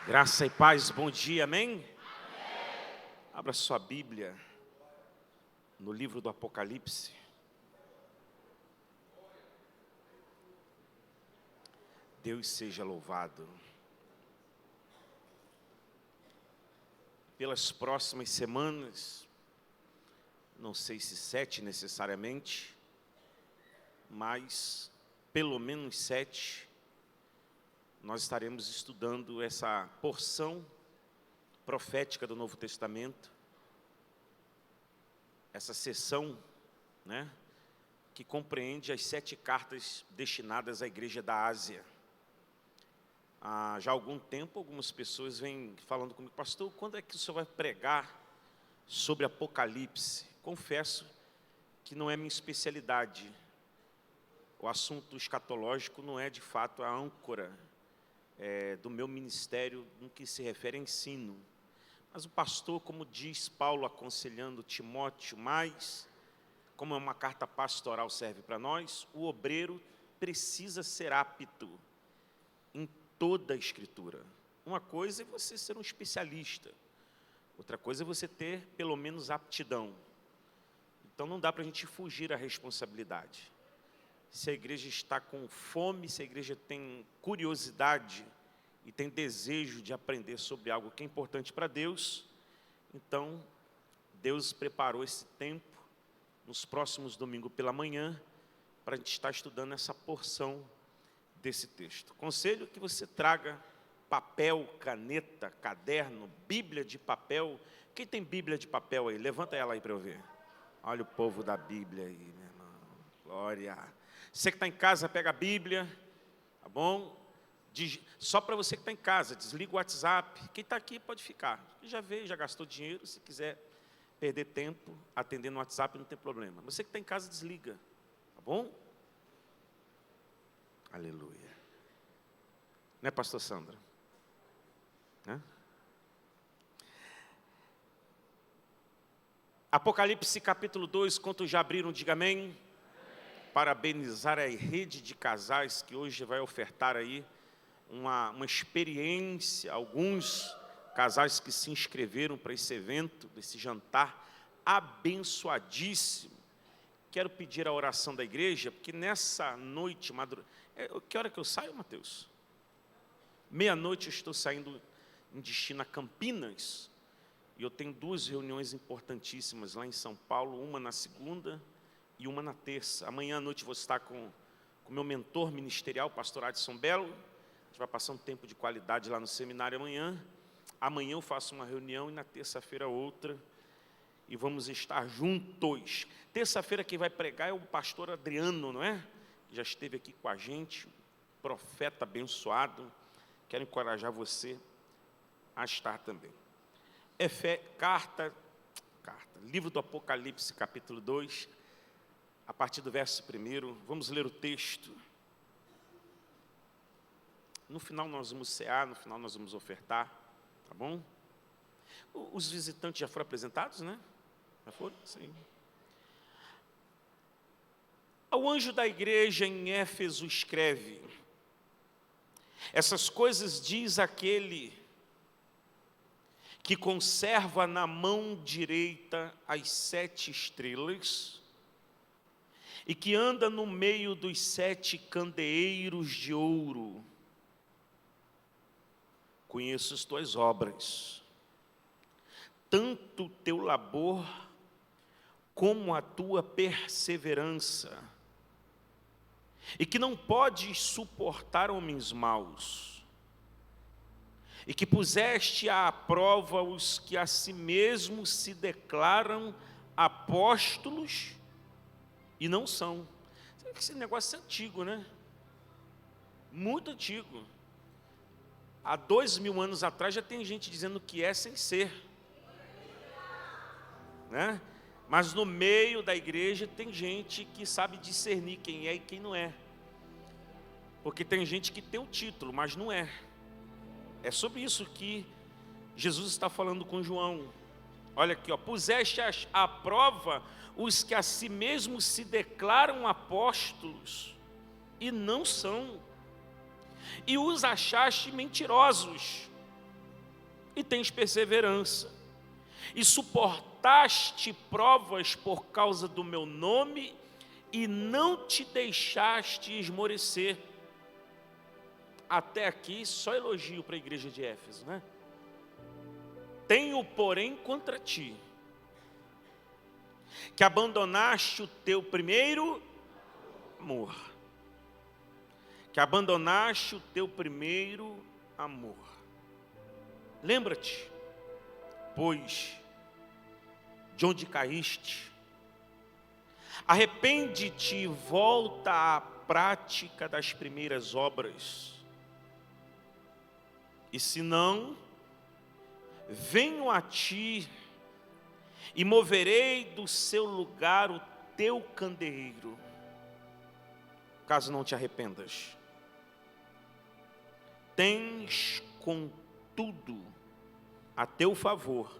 Graça e paz, bom dia, amém? Abra sua Bíblia no livro do Apocalipse. Deus seja louvado. Pelas próximas semanas, não sei se 7 necessariamente, mas pelo menos 7, nós estaremos estudando essa porção profética do Novo Testamento, essa sessão, que compreende as 7 cartas destinadas à igreja da Ásia. Há já algum tempo, algumas pessoas vêm falando comigo: pastor, quando é que o senhor vai pregar sobre Apocalipse? Confesso que não é minha especialidade. O assunto escatológico não é de fato a âncora do meu ministério no que se refere a ensino. Mas o pastor, como diz Paulo aconselhando Timóteo, mas como é uma carta pastoral serve para nós, o obreiro precisa ser apto em toda a Escritura. Uma coisa é você ser um especialista, outra coisa é você ter pelo menos aptidão. Então não dá para a gente fugir à responsabilidade. Se a igreja está com fome, se a igreja tem curiosidade e tem desejo de aprender sobre algo que é importante para Deus, então Deus preparou esse tempo, nos próximos domingos pela manhã, para a gente estar estudando essa porção desse texto. Conselho que você traga papel, caneta, caderno, Bíblia de papel. Quem tem Bíblia de papel aí? Levanta ela aí para eu ver. Olha o povo da Bíblia aí, meu irmão. Glória. Você que está em casa, pega a Bíblia, tá bom? Só para você que está em casa, desliga o WhatsApp. Quem está aqui pode ficar. Já veio, já gastou dinheiro. Se quiser perder tempo atendendo no WhatsApp, não tem problema. Você que está em casa, desliga, tá bom? Aleluia. Não é, pastor Sandra? Apocalipse capítulo 2, quantos já abriram, diga amém. Parabenizar a rede de casais que hoje vai ofertar aí uma experiência, alguns casais que se inscreveram para esse evento, desse jantar abençoadíssimo. Quero pedir a oração da igreja, porque nessa noite, que hora que eu saio, Mateus? Meia-noite eu estou saindo em destino a Campinas, e eu tenho 2 reuniões importantíssimas lá em São Paulo, uma na segunda e uma na terça. Amanhã à noite vou estar com o meu mentor ministerial, o pastor Adson Belo. A gente vai passar um tempo de qualidade lá no seminário amanhã. Amanhã eu faço uma reunião e na terça-feira outra. E vamos estar juntos. Terça-feira quem vai pregar é o pastor Adriano, não é? Já esteve aqui com a gente, profeta abençoado. Quero encorajar você a estar também. Livro do Apocalipse, capítulo 2, a partir do verso 1, vamos ler o texto. No final nós vamos cear, no final nós vamos ofertar, tá bom? Os visitantes já foram apresentados, né? Já foram? Sim. Ao anjo da igreja em Éfeso escreve: essas coisas diz aquele que conserva na mão direita as 7 estrelas e que anda no meio dos 7 candeeiros de ouro. Conheço as tuas obras, tanto o teu labor como a tua perseverança, e que não podes suportar homens maus, e que puseste à prova os que a si mesmos se declaram apóstolos e não são. Esse negócio é antigo, né? Muito antigo. Há 2000 anos atrás já tem gente dizendo que é sem ser, né? Mas no meio da igreja tem gente que sabe discernir quem é e quem não é. Porque tem gente que tem o título, mas não é. É sobre isso que Jesus está falando com João. Olha aqui, puseste à prova os que a si mesmos se declaram apóstolos e não são, e os achaste mentirosos, e tens perseverança, e suportaste provas por causa do meu nome, e não te deixaste esmorecer. Até aqui, só elogio para a igreja de Éfeso, né? Tenho, porém, contra ti, que abandonaste o teu primeiro amor. Que abandonaste o teu primeiro amor. Lembra-te, pois, de onde caíste. Arrepende-te e volta à prática das primeiras obras. E se não, venho a ti e moverei do seu lugar o teu candeeiro, caso não te arrependas. Tens, contudo, a teu favor,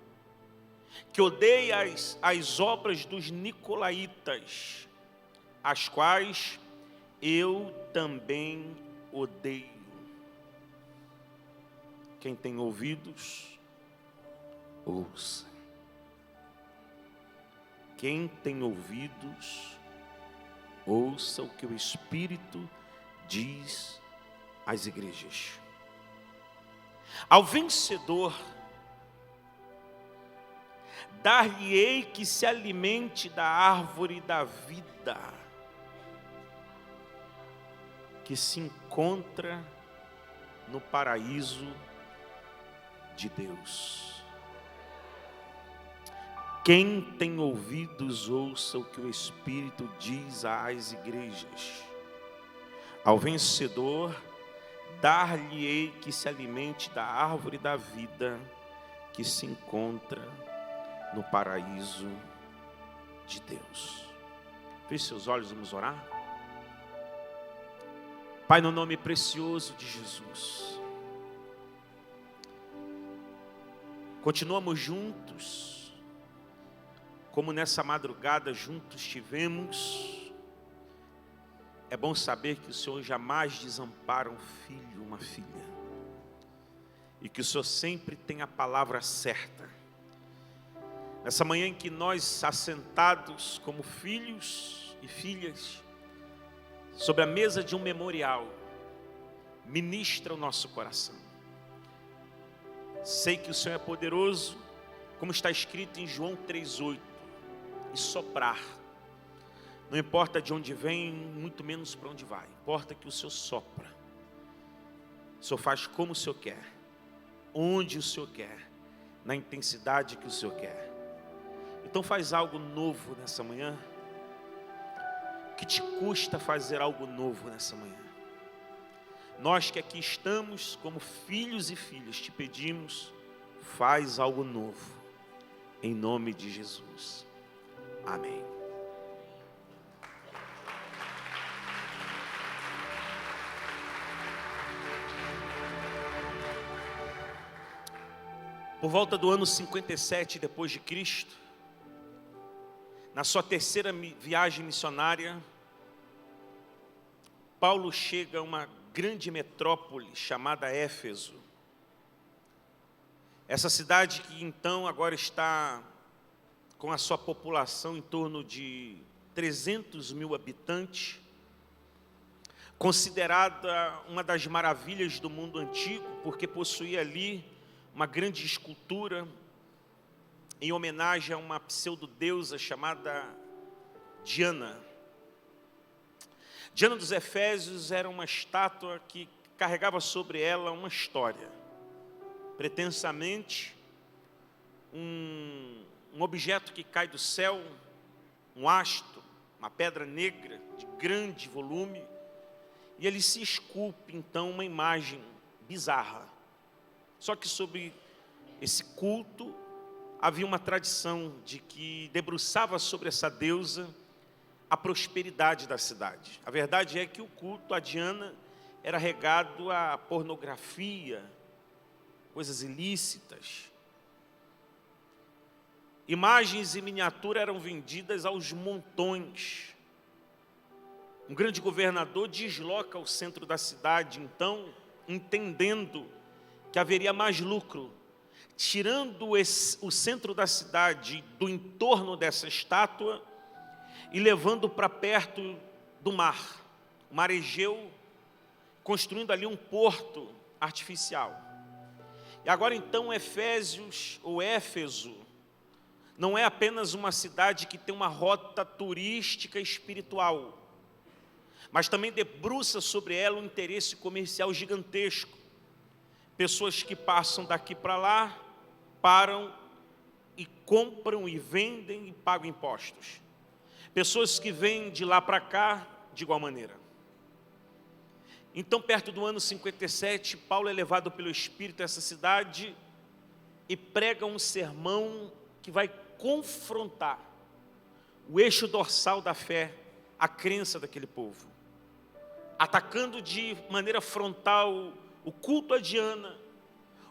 que odeias as obras dos nicolaítas, as quais eu também odeio. Quem tem ouvidos, ouça. Quem tem ouvidos, ouça o que o Espírito diz às igrejas. Ao vencedor, dar-lhe-ei que se alimente da árvore da vida, que se encontra no paraíso de Deus. Quem tem ouvidos, ouça o que o Espírito diz às igrejas. Ao vencedor, dar-lhe-ei que se alimente da árvore da vida, que se encontra no paraíso de Deus. Feche seus olhos, vamos orar. Pai, no nome precioso de Jesus, continuamos juntos, como nessa madrugada juntos tivemos. É bom saber que o Senhor jamais desampara um filho, uma filha, e que o Senhor sempre tem a palavra certa. Nessa manhã em que nós, assentados como filhos e filhas, sobre a mesa de um memorial, ministra o nosso coração. Sei que o Senhor é poderoso, como está escrito em João 3,8, e soprar. Não importa de onde vem, muito menos para onde vai. Importa que o Senhor sopra. O Senhor faz como o Senhor quer, onde o Senhor quer, na intensidade que o Senhor quer. Então faz algo novo nessa manhã. Que te custa fazer algo novo nessa manhã? Nós que aqui estamos como filhos e filhas, te pedimos, faz algo novo, em nome de Jesus. Amém. Por volta do ano 57 depois de Cristo, na sua terceira viagem missionária, Paulo chega a uma grande metrópole chamada Éfeso. Essa cidade que então agora está com a sua população em torno de 300 mil habitantes, considerada uma das maravilhas do mundo antigo, porque possuía ali uma grande escultura em homenagem a uma pseudodeusa chamada Diana. Diana dos Efésios era uma estátua que carregava sobre ela uma história. Pretensamente, um objeto que cai do céu, um hasto, uma pedra negra de grande volume, e ele se esculpe então uma imagem bizarra. Só que sobre esse culto havia uma tradição de que debruçava sobre essa deusa a prosperidade da cidade. A verdade é que o culto a Diana era regado a pornografia, coisas ilícitas. Imagens e miniaturas eram vendidas aos montões. Um grande governador desloca o centro da cidade, então, entendendo que haveria mais lucro, tirando o centro da cidade do entorno dessa estátua e levando para perto do mar, o mar Egeu, construindo ali um porto artificial. E agora então Efésios, ou Éfeso, não é apenas uma cidade que tem uma rota turística espiritual, mas também debruça sobre ela um interesse comercial gigantesco. Pessoas que passam daqui para lá, param e compram e vendem e pagam impostos. Pessoas que vêm de lá para cá, de igual maneira. Então, perto do ano 57, Paulo é levado pelo Espírito a essa cidade e prega um sermão que vai confrontar o eixo dorsal da fé, a crença daquele povo, atacando de maneira frontal o culto a Diana.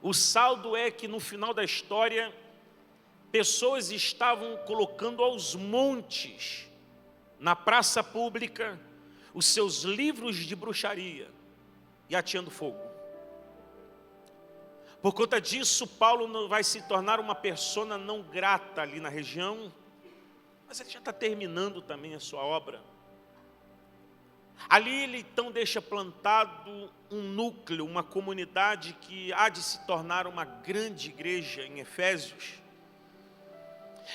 O saldo é que no final da história, pessoas estavam colocando aos montes, na praça pública, os seus livros de bruxaria e ateando fogo. Por conta disso, Paulo vai se tornar uma persona não grata ali na região, mas ele já está terminando também a sua obra. Ali ele então deixa plantado um núcleo, uma comunidade que há de se tornar uma grande igreja em Efésios.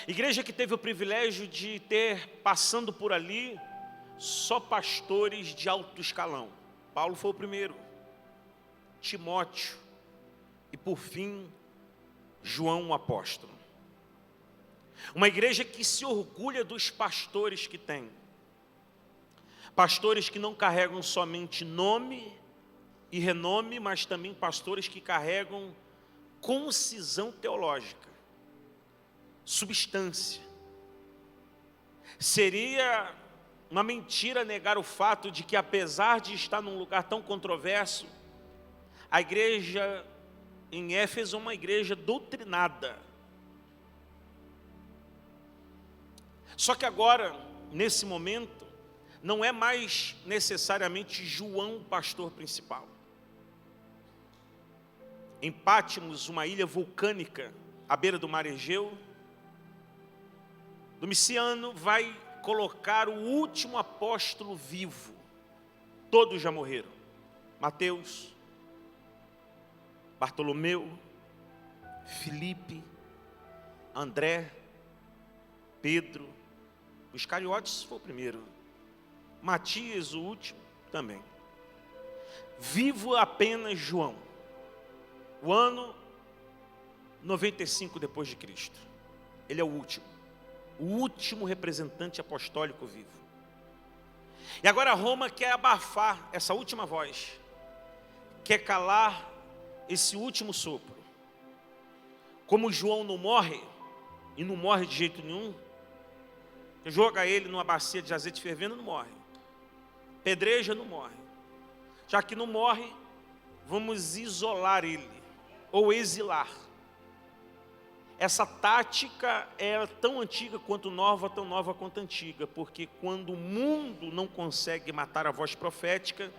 Igreja que teve o privilégio de ter, passando por ali, só pastores de alto escalão. Paulo foi o primeiro, Timóteo e, por fim, João o apóstolo. Uma igreja que se orgulha dos pastores que tem. Pastores que não carregam somente nome e renome, mas também pastores que carregam concisão teológica, substância. Seria uma mentira negar o fato de que, apesar de estar num lugar tão controverso, a igreja em Éfeso é uma igreja doutrinada. Só que agora, nesse momento, não é mais necessariamente João o pastor principal. Em Pátimos, uma ilha vulcânica, à beira do mar Egeu, Domiciano vai colocar o último apóstolo vivo. Todos já morreram. Mateus, Bartolomeu, Filipe, André, Pedro, os Iscariotes foi o primeiro, Matias o último também. Vivo apenas João, o ano 95 depois de Cristo. Ele é o último representante apostólico vivo. E agora Roma quer abafar essa última voz, quer calar esse último sopro. Como João não morre, e não morre de jeito nenhum, joga ele numa bacia de azeite fervendo, não morre. Pedreja, não morre. Já que não morre, vamos isolar ele, ou exilar. Essa tática é tão antiga quanto nova, tão nova quanto antiga, porque quando o mundo não consegue matar a voz profética,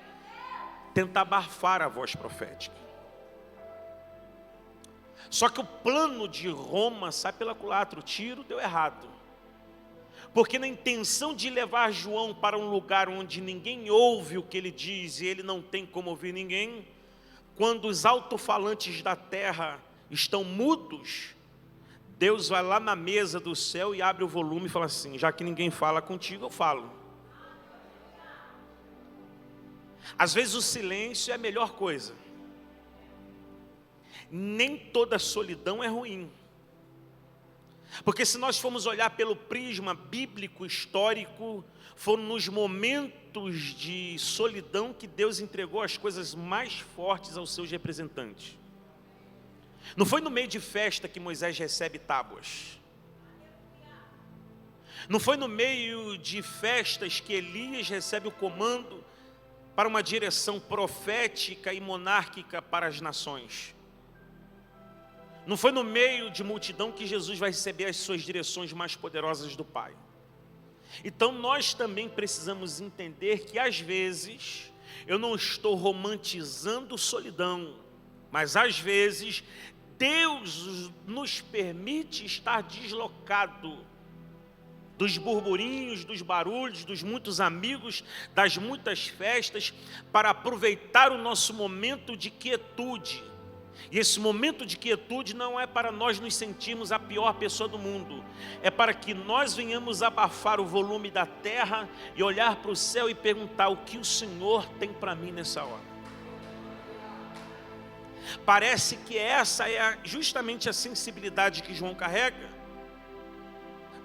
tenta abafar a voz profética. Só que o plano de Roma sai pela culatra, o tiro deu errado. Porque na intenção de levar João para um lugar onde ninguém ouve o que ele diz e ele não tem como ouvir ninguém, quando os alto-falantes da terra estão mudos, Deus vai lá na mesa do céu e abre o volume e fala assim: já que ninguém fala contigo, eu falo. Às vezes o silêncio é a melhor coisa. Nem toda solidão é ruim. Porque se nós formos olhar pelo prisma bíblico, histórico, foram nos momentos de solidão que Deus entregou as coisas mais fortes aos seus representantes. Não foi no meio de festa que Moisés recebe tábuas. Não foi no meio de festas que Elias recebe o comando para uma direção profética e monárquica para as nações. Não foi no meio de multidão que Jesus vai receber as suas direções mais poderosas do Pai. Então nós também precisamos entender que às vezes eu não estou romantizando solidão, mas às vezes Deus nos permite estar deslocado dos burburinhos, dos barulhos, dos muitos amigos, das muitas festas, para aproveitar o nosso momento de quietude. E esse momento de quietude não é para nós nos sentirmos a pior pessoa do mundo, é para que nós venhamos abafar o volume da terra e olhar para o céu e perguntar: o que o Senhor tem para mim nessa hora? Parece que essa é justamente a sensibilidade que João carrega,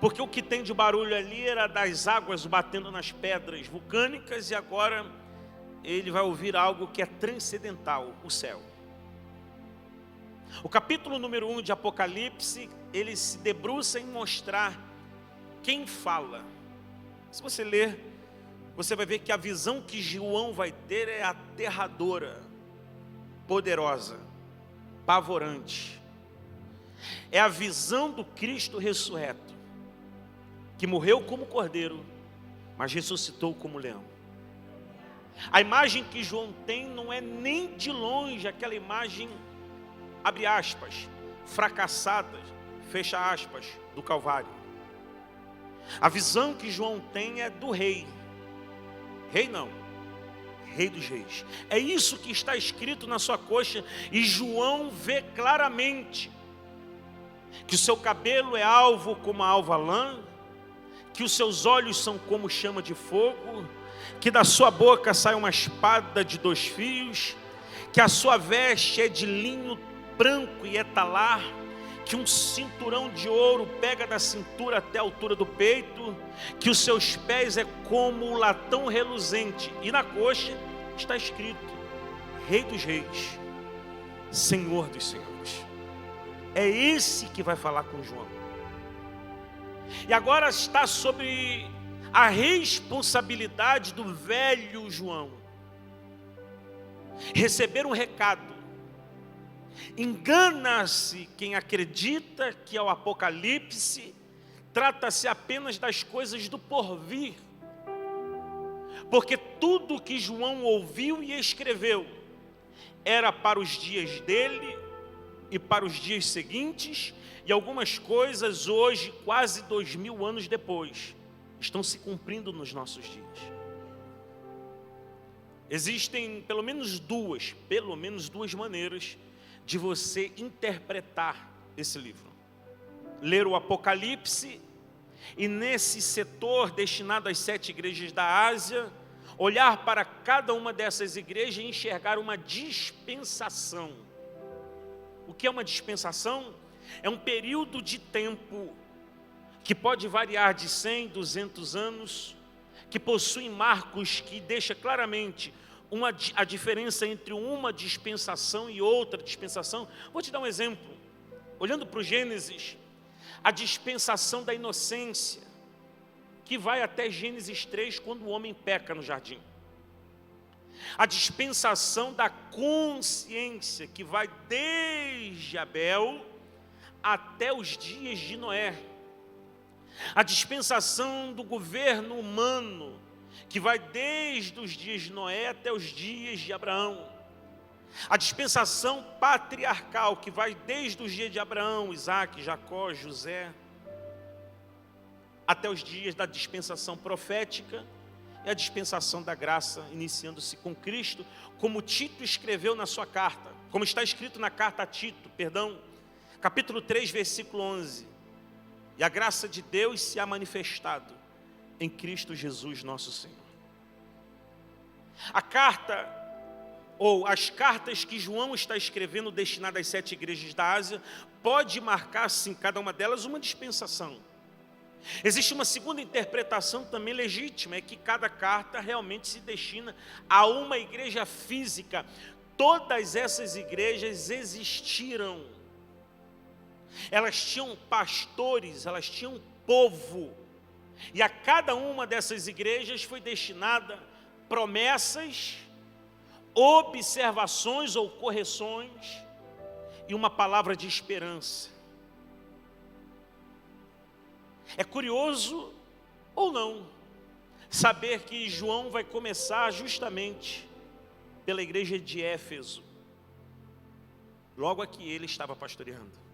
porque o que tem de barulho ali era das águas batendo nas pedras vulcânicas, e agora ele vai ouvir algo que é transcendental: o céu. O capítulo número 1 de Apocalipse, ele se debruça em mostrar quem fala. Se você ler, você vai ver que a visão que João vai ter é aterradora, poderosa, pavorante. É a visão do Cristo ressurreto, que morreu como cordeiro, mas ressuscitou como leão. A imagem que João tem não é nem de longe aquela imagem, abre aspas, fracassada, fecha aspas, do Calvário. A visão que João tem é do rei. Rei não, Rei dos Reis. É isso que está escrito na sua coxa, e João vê claramente que o seu cabelo é alvo como a alva lã, que os seus olhos são como chama de fogo, que da sua boca sai uma espada de 2 fios, que a sua veste é de linho branco e etalar, que um cinturão de ouro pega da cintura até a altura do peito, que os seus pés é como o latão reluzente, e na coxa está escrito: Rei dos Reis, Senhor dos Senhores. É esse que vai falar com João. E agora está sobre a responsabilidade do velho João receber um recado. Engana-se quem acredita que ao Apocalipse trata-se apenas das coisas do porvir, porque tudo que João ouviu e escreveu era para os dias dele e para os dias seguintes, e algumas coisas hoje, quase 2000 anos depois, estão se cumprindo nos nossos dias. Existem pelo menos duas maneiras de você interpretar esse livro. Ler o Apocalipse e, nesse setor destinado às 7 igrejas da Ásia, olhar para cada uma dessas igrejas e enxergar uma dispensação. O que é uma dispensação? É um período de tempo que pode variar de 100, 200 anos, que possui marcos que deixa claramente a diferença entre uma dispensação e outra dispensação. Vou te dar um exemplo. Olhando para o Gênesis, a dispensação da inocência, que vai até Gênesis 3, quando o homem peca no jardim. A dispensação da consciência, que vai desde Abel até os dias de Noé. A dispensação do governo humano, que vai desde os dias de Noé até os dias de Abraão. A dispensação patriarcal, que vai desde os dias de Abraão, Isaac, Jacó, José, até os dias da dispensação profética, e a dispensação da graça, iniciando-se com Cristo, como Tito escreveu na sua carta, como está escrito na carta a Tito, capítulo 3, versículo 11. E a graça de Deus se há manifestado em Cristo Jesus nosso Senhor. A carta, ou as cartas que João está escrevendo destinadas às 7 igrejas da Ásia, pode marcar, sim, cada uma delas uma dispensação. Existe uma segunda interpretação também legítima, é que cada carta realmente se destina a uma igreja física. Todas essas igrejas existiram. Elas tinham pastores, elas tinham povo. E a cada uma dessas igrejas foi destinada promessas, observações ou correções e uma palavra de esperança. É curioso ou não saber que João vai começar justamente pela igreja de Éfeso. logo a que ele estava pastoreando.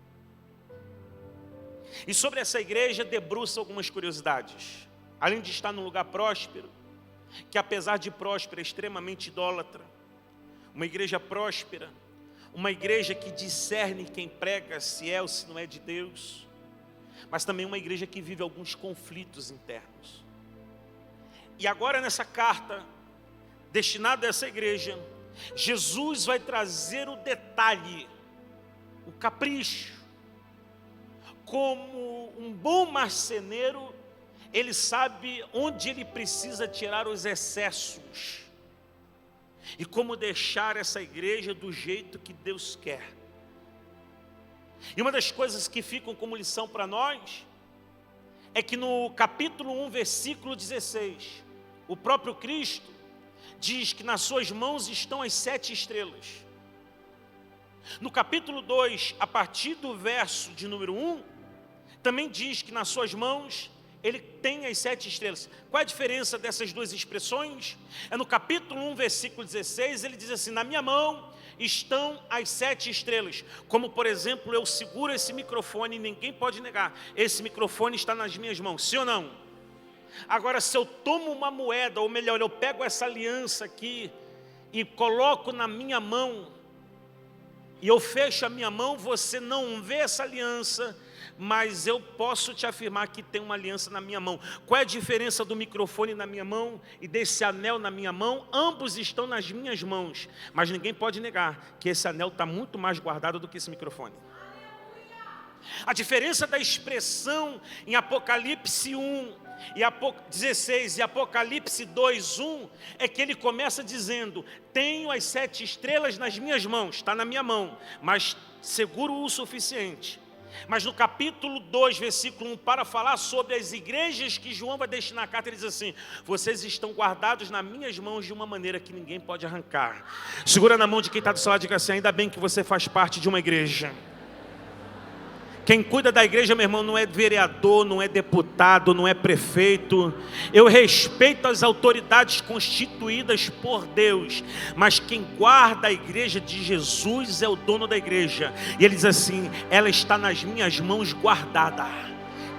E sobre essa igreja debruça algumas curiosidades. Além de estar num lugar próspero, que apesar de próspera, é extremamente idólatra. Uma igreja próspera, uma igreja que discerne quem prega se é ou se não é de Deus. Mas também uma igreja que vive alguns conflitos internos. E agora nessa carta, destinada a essa igreja, Jesus vai trazer o detalhe, o capricho. Como um bom marceneiro, ele sabe onde ele precisa tirar os excessos. E como deixar essa igreja do jeito que Deus quer. E uma das coisas que ficam como lição para nós, é que no capítulo 1, versículo 16, o próprio Cristo diz que nas suas mãos estão as 7 estrelas. No capítulo 2, a partir do verso de número 1, também diz que nas suas mãos ele tem as 7 estrelas. Qual é a diferença dessas duas expressões? É no capítulo 1, versículo 16, ele diz assim: na minha mão estão as 7 estrelas. Como, por exemplo, eu seguro esse microfone e ninguém pode negar. Esse microfone está nas minhas mãos, sim ou não? Agora, se eu tomo uma moeda, ou melhor, eu pego essa aliança aqui e coloco na minha mão, e eu fecho a minha mão, você não vê essa aliança, mas eu posso te afirmar que tem uma aliança na minha mão. Qual é a diferença do microfone na minha mão e desse anel na minha mão? Ambos estão nas minhas mãos, mas ninguém pode negar que esse anel está muito mais guardado do que esse microfone. A diferença da expressão em Apocalipse 1 e 16 e Apocalipse 2:1 é que ele começa dizendo: tenho as 7 estrelas nas minhas mãos, está na minha mão, mas seguro o suficiente. Mas no capítulo 2, versículo 1, para falar sobre as igrejas que João vai destinar a carta, ele diz assim: vocês estão guardados nas minhas mãos de uma maneira que ninguém pode arrancar. Segura na mão de quem está do seu lado e diga assim: ainda bem que você faz parte de uma igreja. Quem cuida da igreja, meu irmão, não é vereador, não é deputado, não é prefeito. Eu respeito as autoridades constituídas por Deus, mas quem guarda a igreja de Jesus é o dono da igreja. E ele diz assim: ela está nas minhas mãos guardada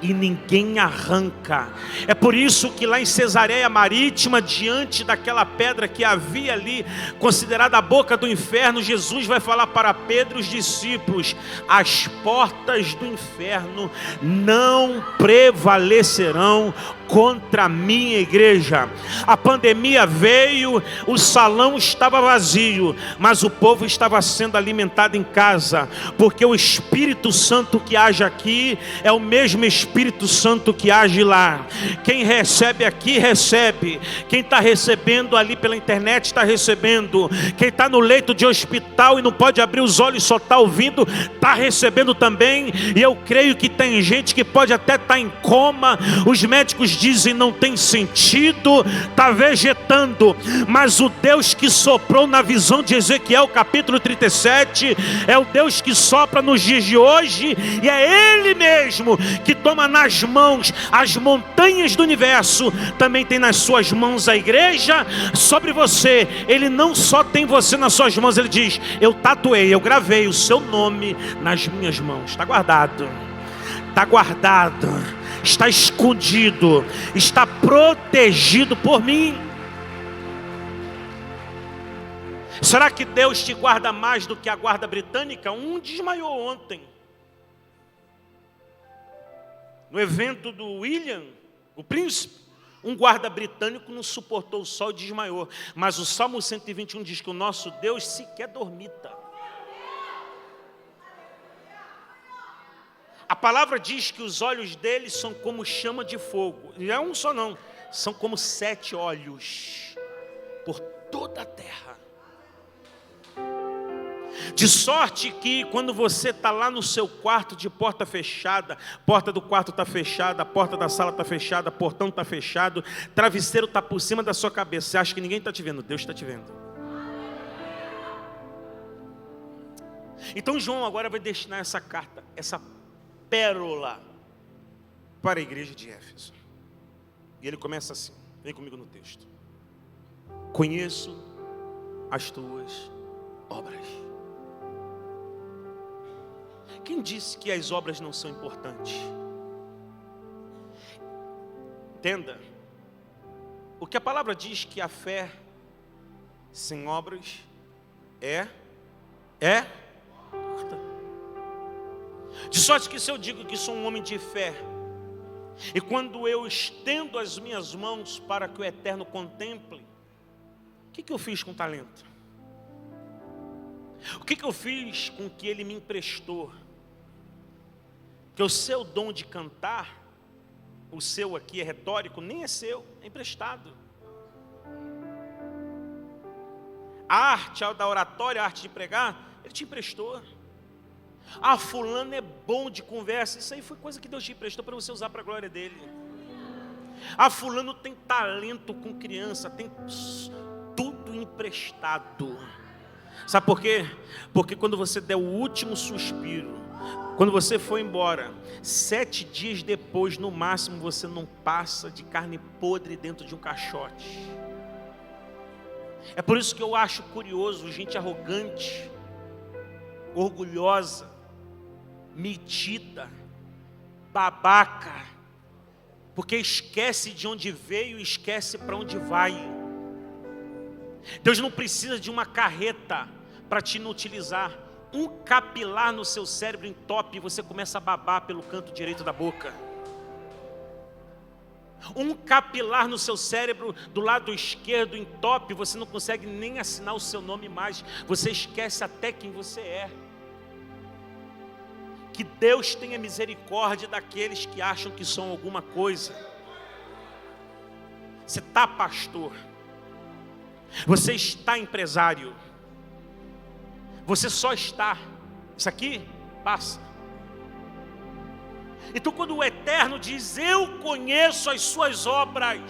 e ninguém arranca. É por isso que lá em Cesareia Marítima, diante daquela pedra que havia ali, considerada a boca do inferno, Jesus vai falar para Pedro e os discípulos: as portas do inferno não prevalecerão contra a minha igreja. A pandemia veio, o salão estava vazio, mas o povo estava sendo alimentado em casa, porque o Espírito Santo que age aqui é o mesmo Espírito Santo que age lá. Quem recebe aqui, recebe. Quem está recebendo ali pela internet, está recebendo. Quem está no leito de hospital e não pode abrir os olhos, só está ouvindo, está recebendo também. E eu creio que tem gente que pode até estar em coma, os médicos dizem não tem sentido, está vegetando, mas o Deus que soprou na visão de Ezequiel capítulo 37, é o Deus que sopra nos dias de hoje, e é Ele mesmo que toma nas mãos as montanhas do universo, também tem nas suas mãos a igreja. Sobre você, Ele não só tem você nas suas mãos, Ele diz: eu tatuei, eu gravei o seu nome nas minhas mãos. Está guardado, está guardado, está escondido, está protegido por mim. Será que Deus te guarda mais do que a guarda britânica? Um desmaiou ontem, no evento do William, o príncipe. Um guarda britânico não suportou o sol e desmaiou. Mas o Salmo 121 diz que o nosso Deus sequer dormita. A palavra diz que os olhos dele são como chama de fogo. E não é um só não, são como 7 olhos por toda a terra. De sorte que quando você está lá no seu quarto de porta fechada, porta do quarto está fechada, a porta da sala está fechada, portão está fechado, travesseiro está por cima da sua cabeça, você acha que ninguém está te vendo? Deus está te vendo. Então João agora vai destinar essa carta, essa pérola, para a igreja de Éfeso. E ele começa assim, vem comigo no texto: conheço as tuas obras. Quem disse que as obras não são importantes? Entenda, o que a palavra diz que a fé sem obras é morta. De sorte que se eu digo que sou um homem de fé, e quando eu estendo as minhas mãos para que o Eterno contemple, o que eu fiz com o talento? O que eu fiz com o que Ele me emprestou? Que o seu dom de cantar, o seu aqui é retórico, nem é seu, é emprestado. A arte da oratória, a arte de pregar, Ele te emprestou. Ah, fulano é bom de conversa, isso aí foi coisa que Deus te emprestou para você usar para a glória dEle. Ah, fulano tem talento com criança, tem tudo emprestado. Sabe por quê? Porque quando você der o último suspiro, quando você for embora, 7 dias depois, no máximo, você não passa de carne podre dentro de um caixote. É por isso que eu acho curioso gente arrogante, orgulhosa, metida, babaca, porque esquece de onde veio e esquece para onde vai. Deus não precisa de uma carreta para te inutilizar. Um capilar no seu cérebro entope e você começa a babar pelo canto direito da boca. Um capilar no seu cérebro do lado esquerdo entope, você não consegue nem assinar o seu nome mais. Você esquece até quem você é. Que Deus tenha misericórdia daqueles que acham que são alguma coisa. Você está pastor. Você está empresário. Você só está. Isso aqui passa. Então quando o Eterno diz, eu conheço as suas obras,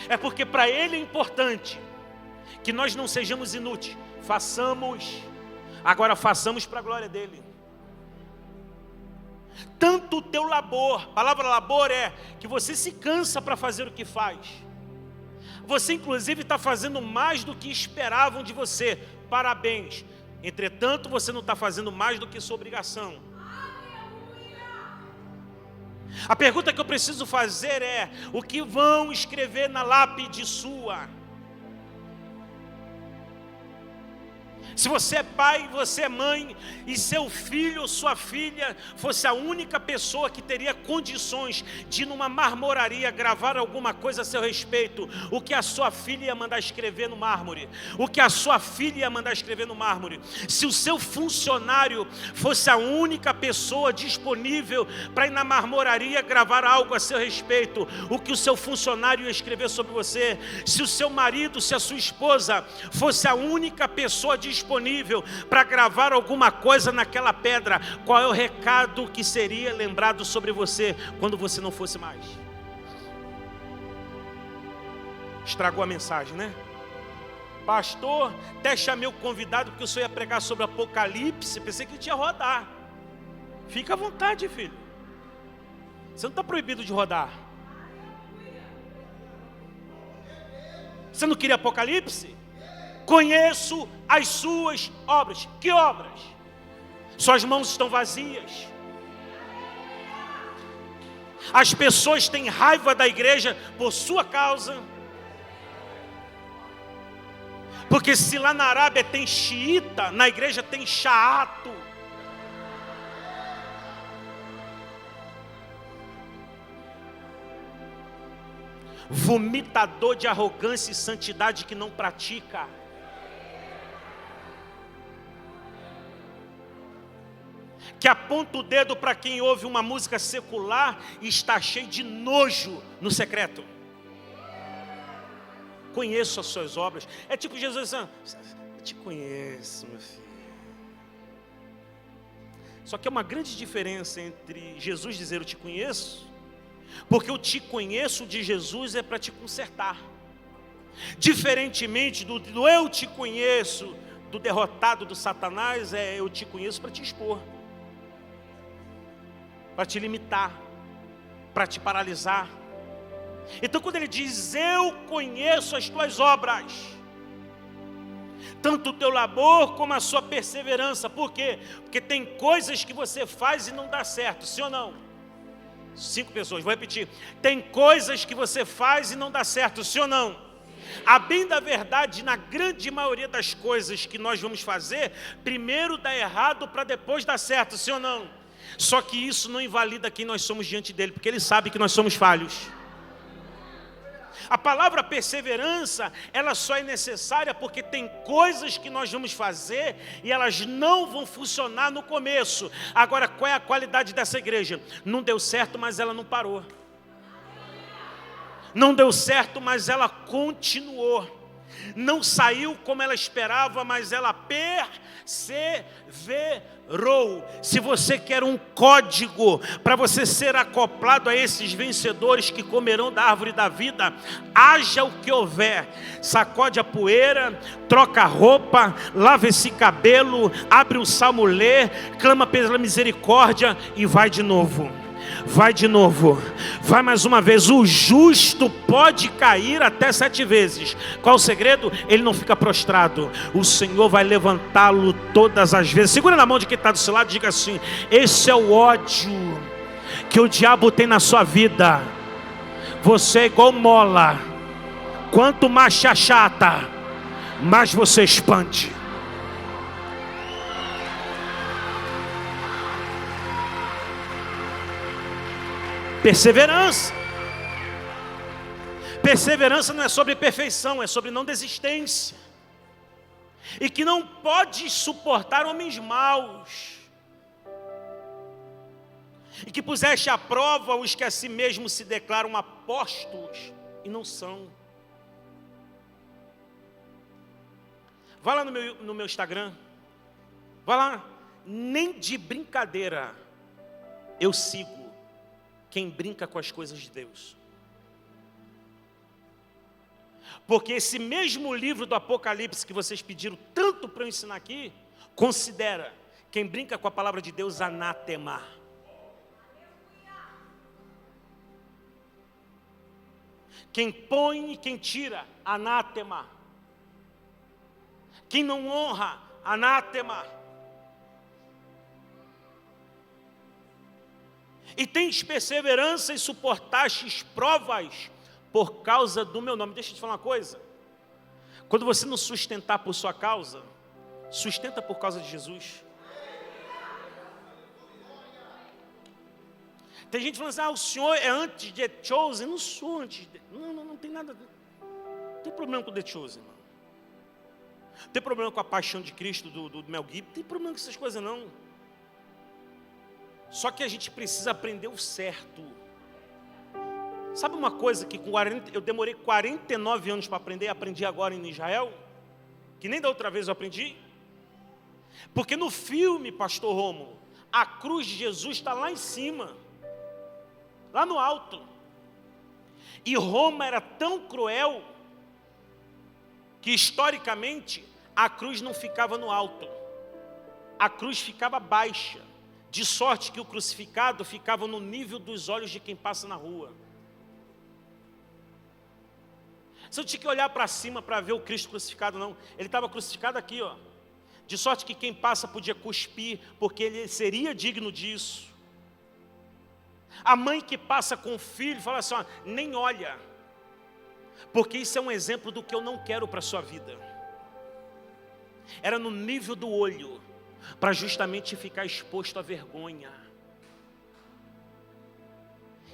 é porque para Ele é importante que nós não sejamos inúteis. Façamos, agora façamos para a glória dEle. Tanto o teu labor, a palavra labor é que você se cansa para fazer o que faz. Você inclusive está fazendo mais do que esperavam de você. Parabéns. Entretanto, você não está fazendo mais do que sua obrigação. A pergunta que eu preciso fazer é: o que vão escrever na lápide sua? Se você é pai, você é mãe, e seu filho ou sua filha fosse a única pessoa que teria condições de numa marmoraria gravar alguma coisa a seu respeito, o que a sua filha ia mandar escrever no mármore? O que a sua filha ia mandar escrever no mármore? Se o seu funcionário fosse a única pessoa disponível para ir na marmoraria gravar algo a seu respeito, o que o seu funcionário ia escrever sobre você? Se o seu marido, se a sua esposa fosse a única pessoa disponível para gravar alguma coisa naquela pedra, qual é o recado que seria lembrado sobre você quando você não fosse mais? Estragou a mensagem, né? Pastor, até chamei o convidado porque o senhor ia pregar sobre Apocalipse, pensei que ele tinha rodar. Fica à vontade, filho. Você não está proibido de rodar. Você não queria Apocalipse? Conheço as suas obras. Que obras? Suas mãos estão vazias. As pessoas têm raiva da igreja por sua causa. Porque se lá na Arábia tem xiita, na igreja tem xaato. Vomitador de arrogância e santidade que não pratica. Que aponta o dedo para quem ouve uma música secular e está cheio de nojo no secreto. Conheço as suas obras. É tipo Jesus dizendo, eu te conheço, meu filho. Só que é uma grande diferença entre Jesus dizer eu te conheço, porque o te conheço de Jesus é para te consertar. Diferentemente do eu te conheço, do derrotado do Satanás, é eu te conheço para te expor, para te limitar, para te paralisar. Então quando ele diz eu conheço as tuas obras, tanto o teu labor como a sua perseverança. Por quê? Porque tem coisas que você faz e não dá certo, sim ou não? 5 pessoas, vou repetir. Tem coisas que você faz e não dá certo, sim ou não? A bem da verdade, na grande maioria das coisas que nós vamos fazer, primeiro dá errado para depois dar certo, sim ou não? Só que isso não invalida quem nós somos diante dele, porque ele sabe que nós somos falhos. A palavra perseverança, ela só é necessária porque tem coisas que nós vamos fazer e elas não vão funcionar no começo. Agora, qual é a qualidade dessa igreja? Não deu certo, mas ela não parou. Não deu certo, mas ela continuou. Não saiu como ela esperava, mas ela perseverou. Se você quer um código para você ser acoplado a esses vencedores que comerão da árvore da vida, haja o que houver. Sacode a poeira, troca a roupa, lava esse cabelo, abre um salmo, lê, clama pela misericórdia e vai de novo. Vai de novo, vai mais uma vez. O justo pode cair até 7 vezes. Qual o segredo? Ele não fica prostrado. O Senhor vai levantá-lo todas as vezes. Segura na mão de quem está do seu lado e diga assim: esse é o ódio que o diabo tem na sua vida. Você é igual mola. Quanto mais chachata, mais você expande. Perseverança. Perseverança não é sobre perfeição, é sobre não desistência. E que não pode suportar homens maus. E que puseste à prova os que a si mesmos se declaram apóstolos e não são. Vai lá no meu Instagram. Vai lá. Nem de brincadeira eu sigo quem brinca com as coisas de Deus. Porque esse mesmo livro do Apocalipse que vocês pediram tanto para eu ensinar aqui, considera quem brinca com a palavra de Deus anátema. Quem põe e quem tira, anátema. Quem não honra, anátema. E tens perseverança e suportastes provas por causa do meu nome. Deixa eu te falar uma coisa. Quando você não sustentar por sua causa, sustenta por causa de Jesus. Tem gente falando assim: o senhor é antes de The Chosen. Não sou antes de... Não tem nada. Não tem problema com The Chosen, irmão. Não tem problema com a paixão de Cristo do Mel Gibson. Não tem problema com essas coisas, não. Só que a gente precisa aprender o certo. Sabe uma coisa que eu demorei 49 anos para aprender, aprendi agora em Israel, que nem da outra vez eu aprendi? Porque no filme, pastor Rômulo, a cruz de Jesus está lá em cima, lá no alto. E Roma era tão cruel, que historicamente a cruz não ficava no alto, a cruz ficava baixa. De sorte que o crucificado ficava no nível dos olhos de quem passa na rua. Você não tinha que olhar para cima para ver o Cristo crucificado, não. Ele estava crucificado aqui, ó. De sorte que quem passa podia cuspir, porque ele seria digno disso. A mãe que passa com o filho fala assim: ó, nem olha, porque isso é um exemplo do que eu não quero para a sua vida. Era no nível do olho, para justamente ficar exposto à vergonha.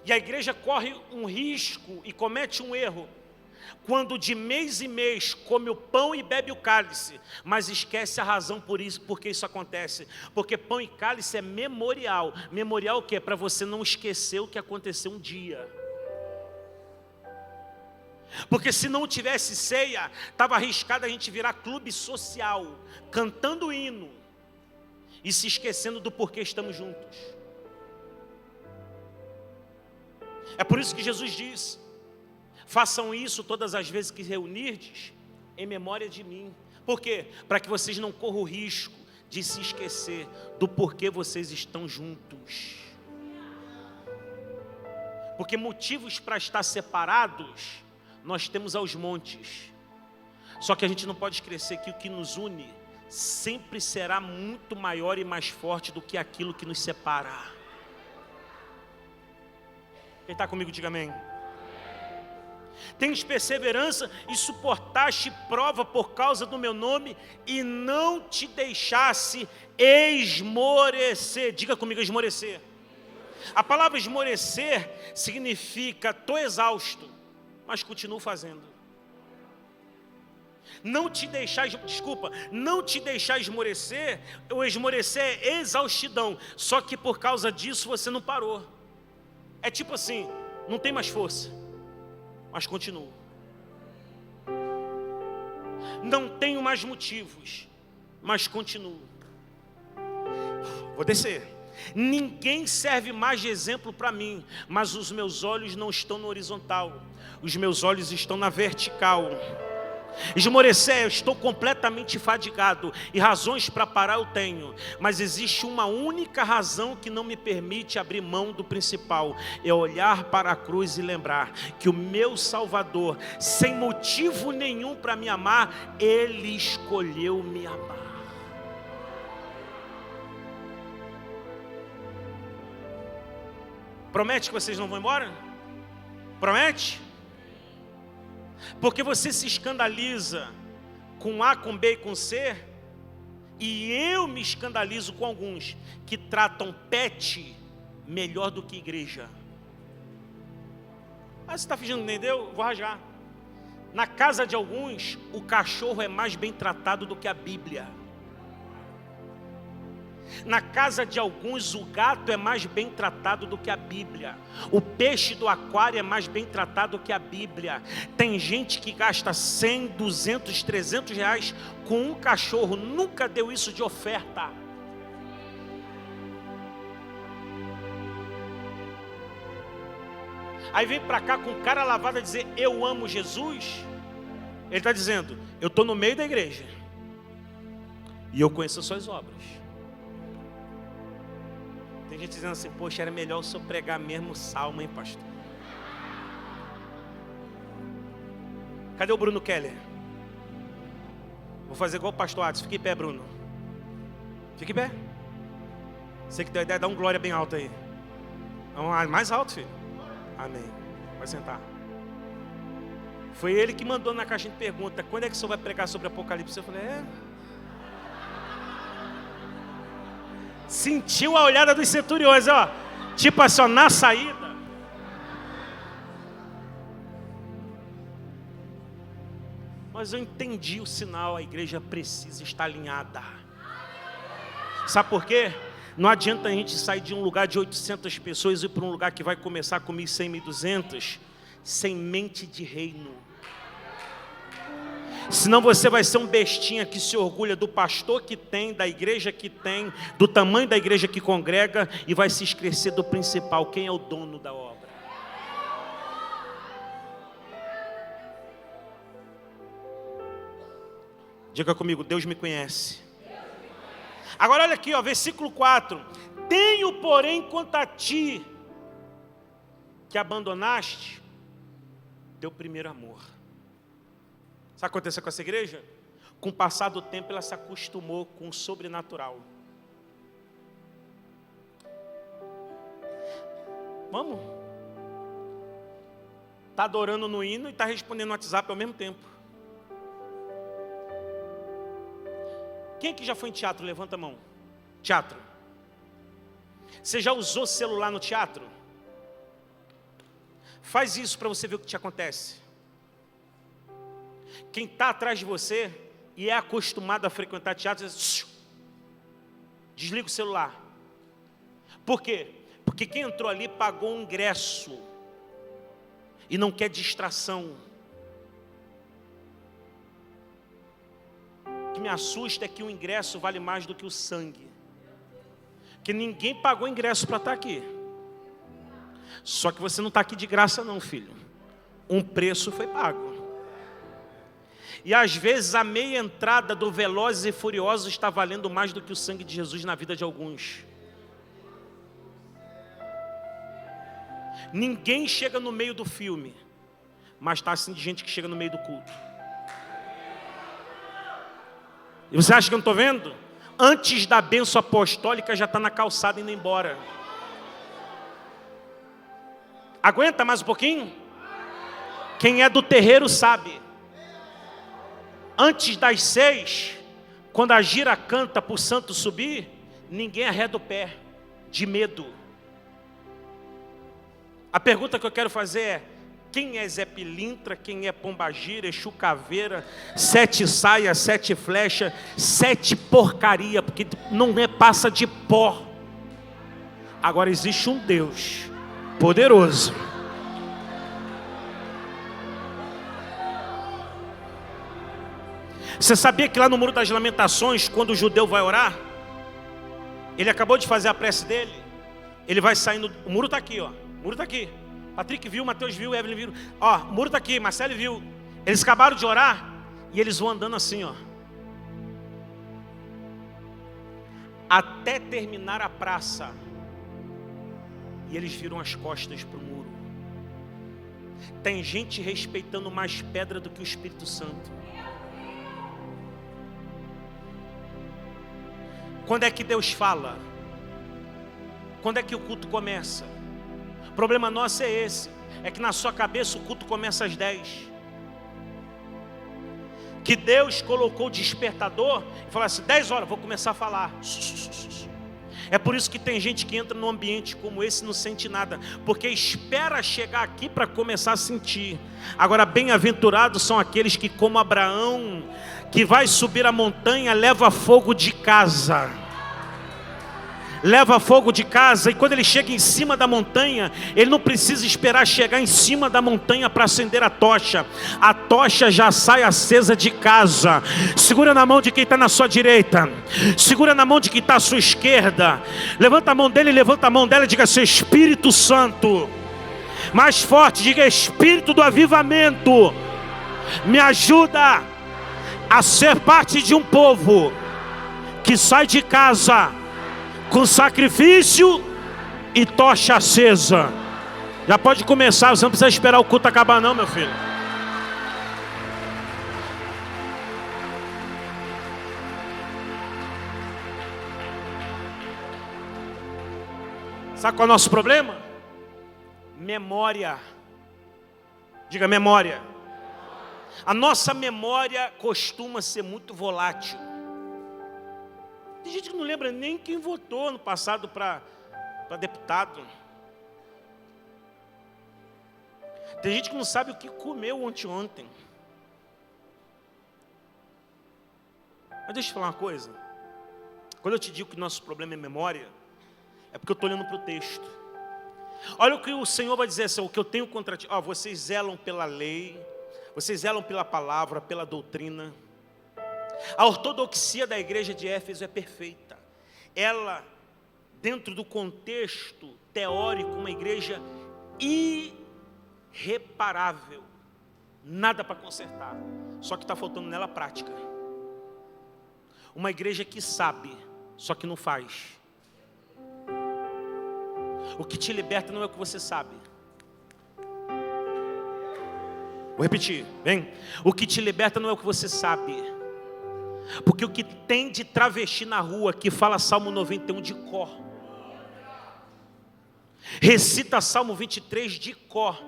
E a igreja corre um risco e comete um erro, quando de mês em mês come o pão e bebe o cálice, mas esquece a razão porque isso acontece. Porque pão e cálice é memorial. Memorial o quê? Para você não esquecer o que aconteceu um dia. Porque se não tivesse ceia, estava arriscado a gente virar clube social, cantando hino e se esquecendo do porquê estamos juntos. É por isso que Jesus diz: façam isso todas as vezes que reunirdes, em memória de mim. Por quê? Para que vocês não corram o risco de se esquecer do porquê vocês estão juntos. Porque motivos para estar separados nós temos aos montes. Só que a gente não pode esquecer que o que nos une sempre será muito maior e mais forte do que aquilo que nos separa. Quem está comigo, diga amém. Tens perseverança e suportaste prova por causa do meu nome e não te deixasse esmorecer. Diga comigo, esmorecer. A palavra esmorecer significa estou exausto, mas continuo fazendo. Não te deixar esmorecer. O esmorecer é exaustidão. Só que por causa disso você não parou. É tipo assim, não tem mais força, mas continuo. Não tenho mais motivos, mas continuo. Vou descer. Ninguém serve mais de exemplo para mim, mas os meus olhos não estão no horizontal, os meus olhos estão na vertical. Esmorecer, eu estou completamente fadigado e razões para parar eu tenho, mas existe uma única razão que não me permite abrir mão do principal, é olhar para a cruz e lembrar que o meu Salvador, sem motivo nenhum para me amar, Ele escolheu me amar. Promete que vocês não vão embora? Promete? Porque você se escandaliza com A, com B e com C, e eu me escandalizo com alguns que tratam pet melhor do que igreja. Ah, você está fingindo que nem deu? Vou rasgar. Na casa de alguns, o cachorro é mais bem tratado do que a Bíblia. Na casa de alguns, o gato é mais bem tratado do que a Bíblia. O peixe do aquário é mais bem tratado do que a Bíblia. Tem gente que gasta 100, 200, 300 reais com um cachorro. Nunca deu isso de oferta. Aí vem para cá com cara lavada dizer, eu amo Jesus. Ele está dizendo, eu estou no meio da igreja e eu conheço as suas obras. Tem gente dizendo assim, poxa, era melhor o senhor pregar mesmo salmo, hein, pastor? Cadê o Bruno Keller? Vou fazer igual o pastor Adson. Fique em pé, Bruno. Fique em pé. Você que deu a ideia, dá um glória bem alto aí. Mais alto, filho. Amém. Vai sentar. Foi ele que mandou na caixinha de pergunta, quando é que o senhor vai pregar sobre Apocalipse? Eu falei, Sentiu a olhada dos centuriões, ó. Tipo assim, ó, na saída. Mas eu entendi o sinal, a igreja precisa estar alinhada. Sabe por quê? Não adianta a gente sair de um lugar de 800 pessoas e ir para um lugar que vai começar com 1.100, 1.200, sem mente de reino. Senão você vai ser um bestinha que se orgulha do pastor que tem, da igreja que tem, do tamanho da igreja que congrega e vai se esquecer do principal, quem é o dono da obra. Diga comigo, Deus me conhece. Agora olha aqui, ó, versículo 4. Tenho, porém, quanto a ti, que abandonaste teu primeiro amor. Sabe o que aconteceu com essa igreja? Com o passar do tempo ela se acostumou com o sobrenatural. Vamos? Está adorando no hino e está respondendo no WhatsApp ao mesmo tempo. Quem que já foi em teatro? Levanta a mão. Teatro. Você já usou celular no teatro? Faz isso para você ver o que te acontece. Quem está atrás de você e é acostumado a frequentar teatro, desliga o celular. Por quê? Porque quem entrou ali pagou um ingresso e não quer distração. O que me assusta é que o ingresso vale mais do que o sangue. Porque ninguém pagou ingresso para estar aqui. Só que você não está aqui de graça não, filho. Um preço foi pago. E às vezes a meia entrada do Velozes e Furiosos está valendo mais do que o sangue de Jesus na vida de alguns. Ninguém chega no meio do filme, mas está assim de gente que chega no meio do culto. E você acha que eu não estou vendo? Antes da bênção apostólica já está na calçada indo embora. Aguenta mais um pouquinho? Quem é do terreiro sabe. Antes das 6, quando a gira canta para o santo subir, ninguém arreda o pé, de medo. A pergunta que eu quero fazer é: quem é Zé Pilintra, quem é Pombagira, Exu Caveira, 7 saias, 7 flechas, 7 porcaria, porque não passa de pó. Agora existe um Deus poderoso. Você sabia que lá no Muro das Lamentações, quando o judeu vai orar, ele acabou de fazer a prece dele, ele vai saindo, o muro está aqui, ó, o muro está aqui. Patrick viu, Mateus viu, Evelyn viu, ó, o muro está aqui, Marcelo viu. Eles acabaram de orar e eles vão andando assim, ó, até terminar a praça. E eles viram as costas para o muro. Tem gente respeitando mais pedra do que o Espírito Santo. Quando é que Deus fala? Quando é que o culto começa? O problema nosso é esse, é que na sua cabeça o culto começa às 10. Que Deus colocou o despertador e falou assim: 10 horas, vou começar a falar. É por isso que tem gente que entra num ambiente como esse e não sente nada, porque espera chegar aqui para começar a sentir. Agora, bem-aventurados são aqueles que, como Abraão, que vai subir a montanha, leva fogo de casa. Leva fogo de casa, e quando ele chega em cima da montanha, ele não precisa esperar chegar em cima da montanha para acender a tocha já sai acesa de casa. Segura na mão de quem está na sua direita, segura na mão de quem está à sua esquerda, levanta a mão dele, levanta a mão dela e diga assim: Espírito Santo, mais forte, diga: Espírito do avivamento, me ajuda a ser parte de um povo que sai de casa com sacrifício e tocha acesa. Já pode começar, você não precisa esperar o culto acabar não, meu filho. Sabe qual é o nosso problema? Memória. Diga memória. A nossa memória costuma ser muito volátil. Tem gente que não lembra nem quem votou no passado para deputado. Tem gente que não sabe o que comeu ontem. Mas deixa eu falar uma coisa. Quando eu te digo que nosso problema é memória, é porque eu estou olhando para o texto. Olha o que o Senhor vai dizer assim: o que eu tenho contra ti. Vocês zelam pela lei, vocês zelam pela palavra, pela doutrina. A ortodoxia da igreja de Éfeso é perfeita. Ela, dentro do contexto teórico, uma igreja irreparável. Nada para consertar. Só que está faltando nela prática. Uma igreja que sabe, só que não faz. O que te liberta não é o que você sabe. Vou repetir, vem. O que te liberta não é o que você sabe. Porque o que tem de travesti na rua, que fala Salmo 91 de cor, recita Salmo 23 de cor,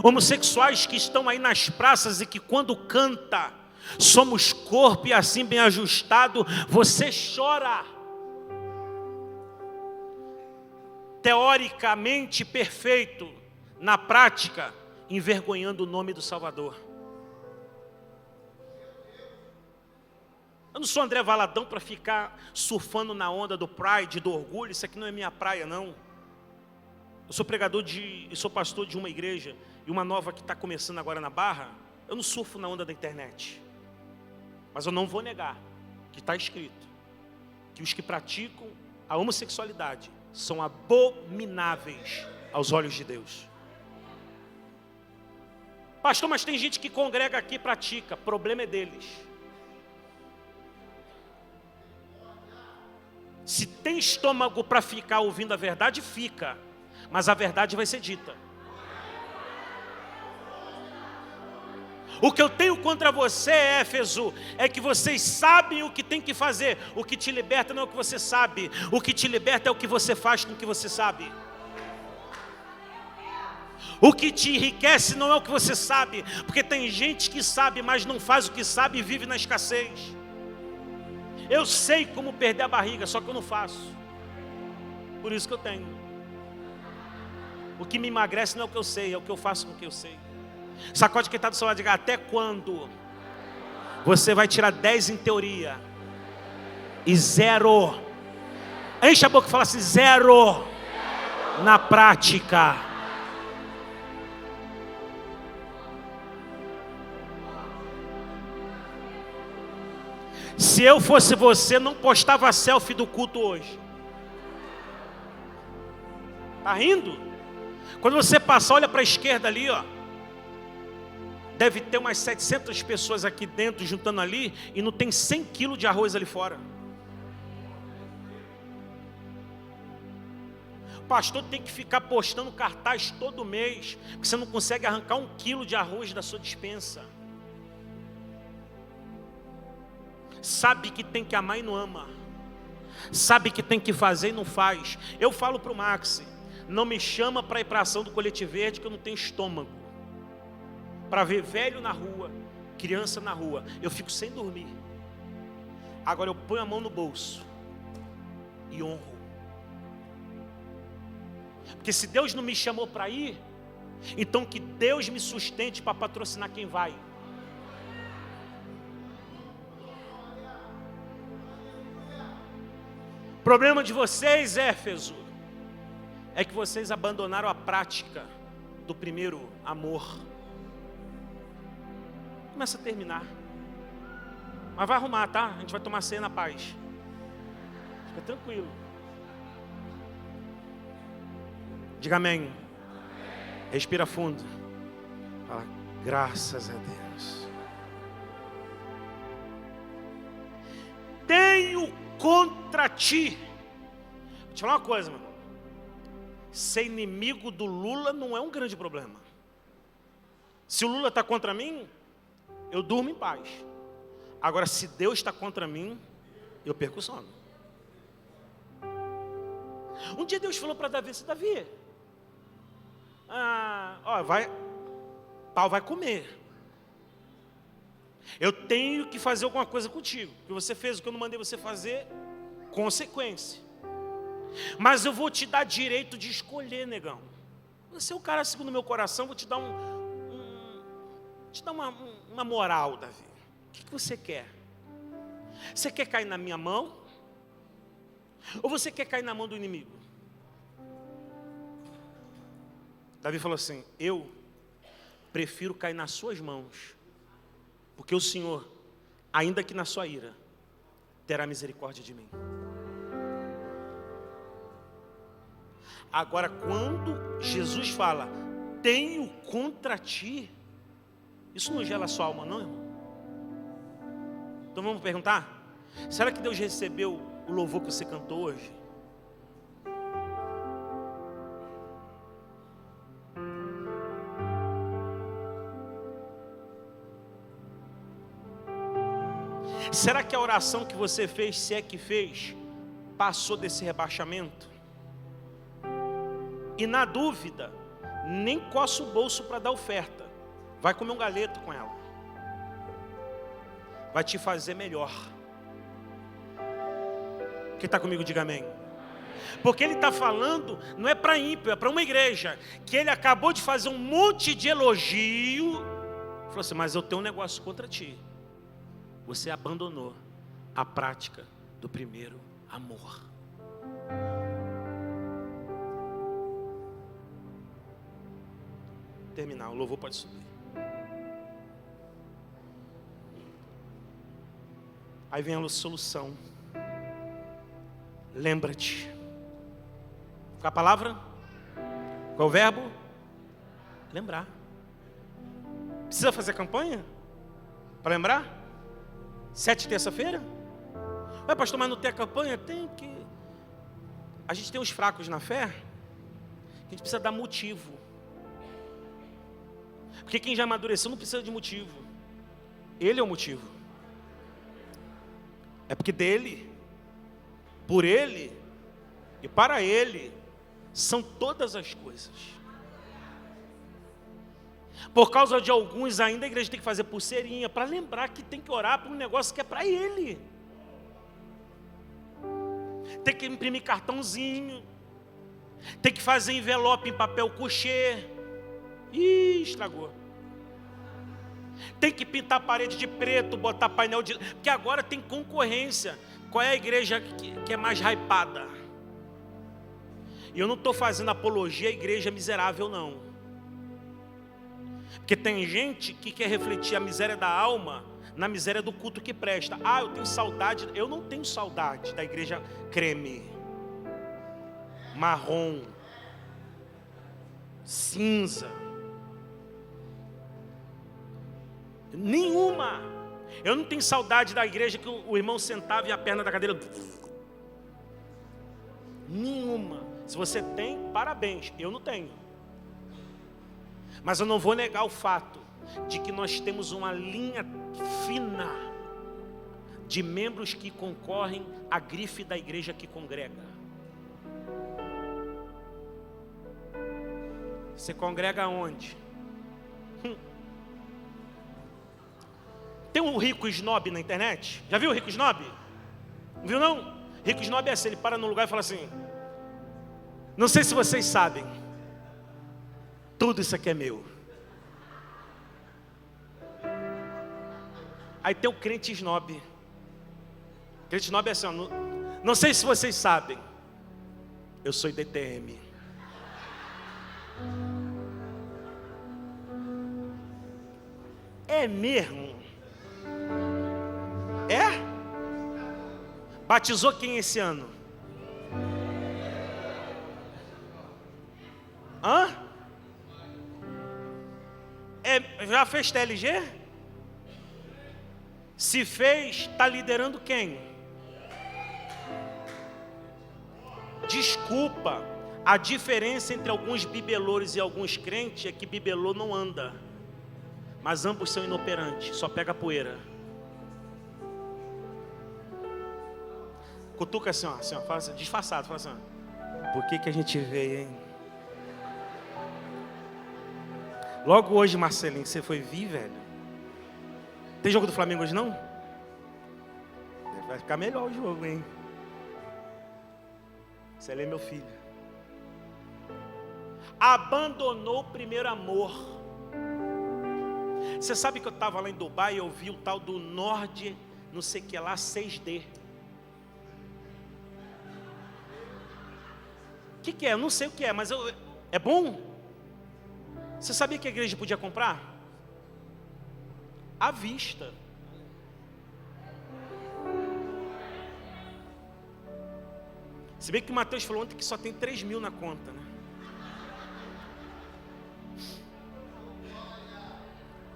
homossexuais que estão aí nas praças e que quando canta, somos corpo e assim bem ajustado, você chora. Teoricamente perfeito, na prática, envergonhando o nome do Salvador. Eu não sou André Valadão para ficar surfando na onda do pride, do orgulho. Isso aqui não é minha praia, não. Eu sou pregador eu sou pastor de uma igreja, e uma nova que está começando agora na Barra. Eu não surfo na onda da internet. Mas eu não vou negar que está escrito que os que praticam a homossexualidade são abomináveis aos olhos de Deus. Pastor, mas tem gente que congrega aqui e pratica. O problema é deles. Se tem estômago para ficar ouvindo a verdade, fica. Mas a verdade vai ser dita. O que eu tenho contra você, Éfeso, é que vocês sabem o que tem que fazer. O que te liberta não é o que você sabe. O que te liberta é o que você faz com o que você sabe. O que te enriquece não é o que você sabe. Porque tem gente que sabe, mas não faz o que sabe e vive na escassez. Eu sei como perder a barriga, só que eu não faço. Por isso que eu tenho. O que me emagrece não é o que eu sei, é o que eu faço com o que eu sei. Sacode quem está do seu lado e diga: até quando você vai tirar 10 em teoria e 0? Enche a boca e fala assim: 0 na prática. Se eu fosse você, não postava selfie do culto hoje. Tá rindo? Quando você passar, olha para a esquerda ali, ó. Deve ter umas 700 pessoas aqui dentro, juntando ali, e não tem 100 quilos de arroz ali fora. O pastor tem que ficar postando cartaz todo mês, porque você não consegue arrancar 1 quilo de arroz da sua despensa. Sabe que tem que amar e não ama. Sabe que tem que fazer e não faz. Eu falo para o Maxi: não me chama para ir para a ação do Colete Verde, que eu não tenho estômago para ver velho na rua, criança na rua. Eu fico sem dormir. Agora eu ponho a mão no bolso e honro. Porque se Deus não me chamou para ir, então que Deus me sustente para patrocinar quem vai. O problema de vocês, Éfeso, é que vocês abandonaram a prática do primeiro amor. Começa a terminar. Mas vai arrumar, tá? A gente vai tomar ceia na paz. Fica tranquilo. Diga amém. Respira fundo. Fala: graças a Deus. Tenho contra ti. Vou te falar uma coisa, meu irmão. Ser inimigo do Lula não é um grande problema. Se o Lula está contra mim, eu durmo em paz. Agora, se Deus está contra mim, eu perco o sono. Um dia Deus falou para Davi: Davi, pau vai comer. Eu tenho que fazer alguma coisa contigo, porque você fez o que eu não mandei você fazer, consequência. Mas eu vou te dar direito de escolher, negão. Você é o cara segundo o meu coração, vou te dar uma moral, Davi. O que você quer? Você quer cair na minha mão? Ou você quer cair na mão do inimigo? Davi falou assim: eu prefiro cair nas suas mãos, porque o Senhor, ainda que na sua ira, terá misericórdia de mim. Agora, quando Jesus fala: tenho contra ti, isso não gela a sua alma, não, irmão? Então vamos perguntar: será que Deus recebeu o louvor que você cantou hoje? Será que a oração que você fez, se é que fez, passou desse rebaixamento? E na dúvida, nem coça o bolso para dar oferta. Vai comer um galeto com ela. Vai te fazer melhor. Quem está comigo, diga amém. Porque ele está falando, não é para ímpio, é para uma igreja, que ele acabou de fazer um monte de elogio. Falou assim: mas eu tenho um negócio contra ti. Você abandonou a prática do primeiro amor. Terminar, o louvor pode subir. Aí vem a solução. Lembra-te. Qual a palavra? Qual o verbo? Lembrar. Precisa fazer campanha para lembrar? 7 terça-feira? Ué, pastor, mas não tem a campanha? Tem que... A gente tem os fracos na fé, que a gente precisa dar motivo. Porque quem já amadureceu não precisa de motivo. Ele é o motivo. É porque dele, por ele e para ele são todas as coisas. Por causa de alguns ainda a igreja tem que fazer pulseirinha para lembrar que tem que orar por um negócio que é para ele. Tem que imprimir cartãozinho, tem que fazer envelope em papel couché. Ih, estragou. Tem que pintar a parede de preto, botar painel de... Porque agora tem concorrência. Qual é a igreja que é mais hypada? E eu não estou fazendo apologia à igreja miserável, não. Porque tem gente que quer refletir a miséria da alma na miséria do culto que presta. Ah, eu tenho saudade. Eu não tenho saudade da igreja creme, marrom, cinza. Nenhuma. Eu não tenho saudade da igreja que o irmão sentava e a perna da cadeira... Nenhuma. Se você tem, parabéns. Eu não tenho. Mas eu não vou negar o fato de que nós temos uma linha fina de membros que concorrem à grife da igreja que congrega. Você congrega onde? Tem um rico snob na internet? Já viu o rico snob? Não viu não? Rico snob é assim, ele para num lugar e fala assim: não sei se vocês sabem, tudo isso aqui é meu. Aí tem o crente snob. O crente snob é assim, ó, não sei se vocês sabem, eu sou IDTM. É mesmo? É? Batizou quem esse ano? Hã? Já fez TLG? Se fez, está liderando quem? Desculpa, a diferença entre alguns bibelores e alguns crentes é que bibelô não anda, mas ambos são inoperantes, só pega poeira. Cutuca assim, ó, fala assim, disfarçado, fala assim, ó, por que a gente veio, hein? Logo hoje, Marcelinho, você foi vir, velho? Tem jogo do Flamengo hoje, não? Vai ficar melhor o jogo, hein? Você é meu filho. Abandonou o primeiro amor. Você sabe que eu estava lá em Dubai e eu vi o tal do Nord, não sei o que lá, 6D. O que é? Eu não sei o que é, mas é bom? Você sabia que a igreja podia comprar? À vista. Se bem que o Mateus falou ontem que só tem 3.000 na conta, né?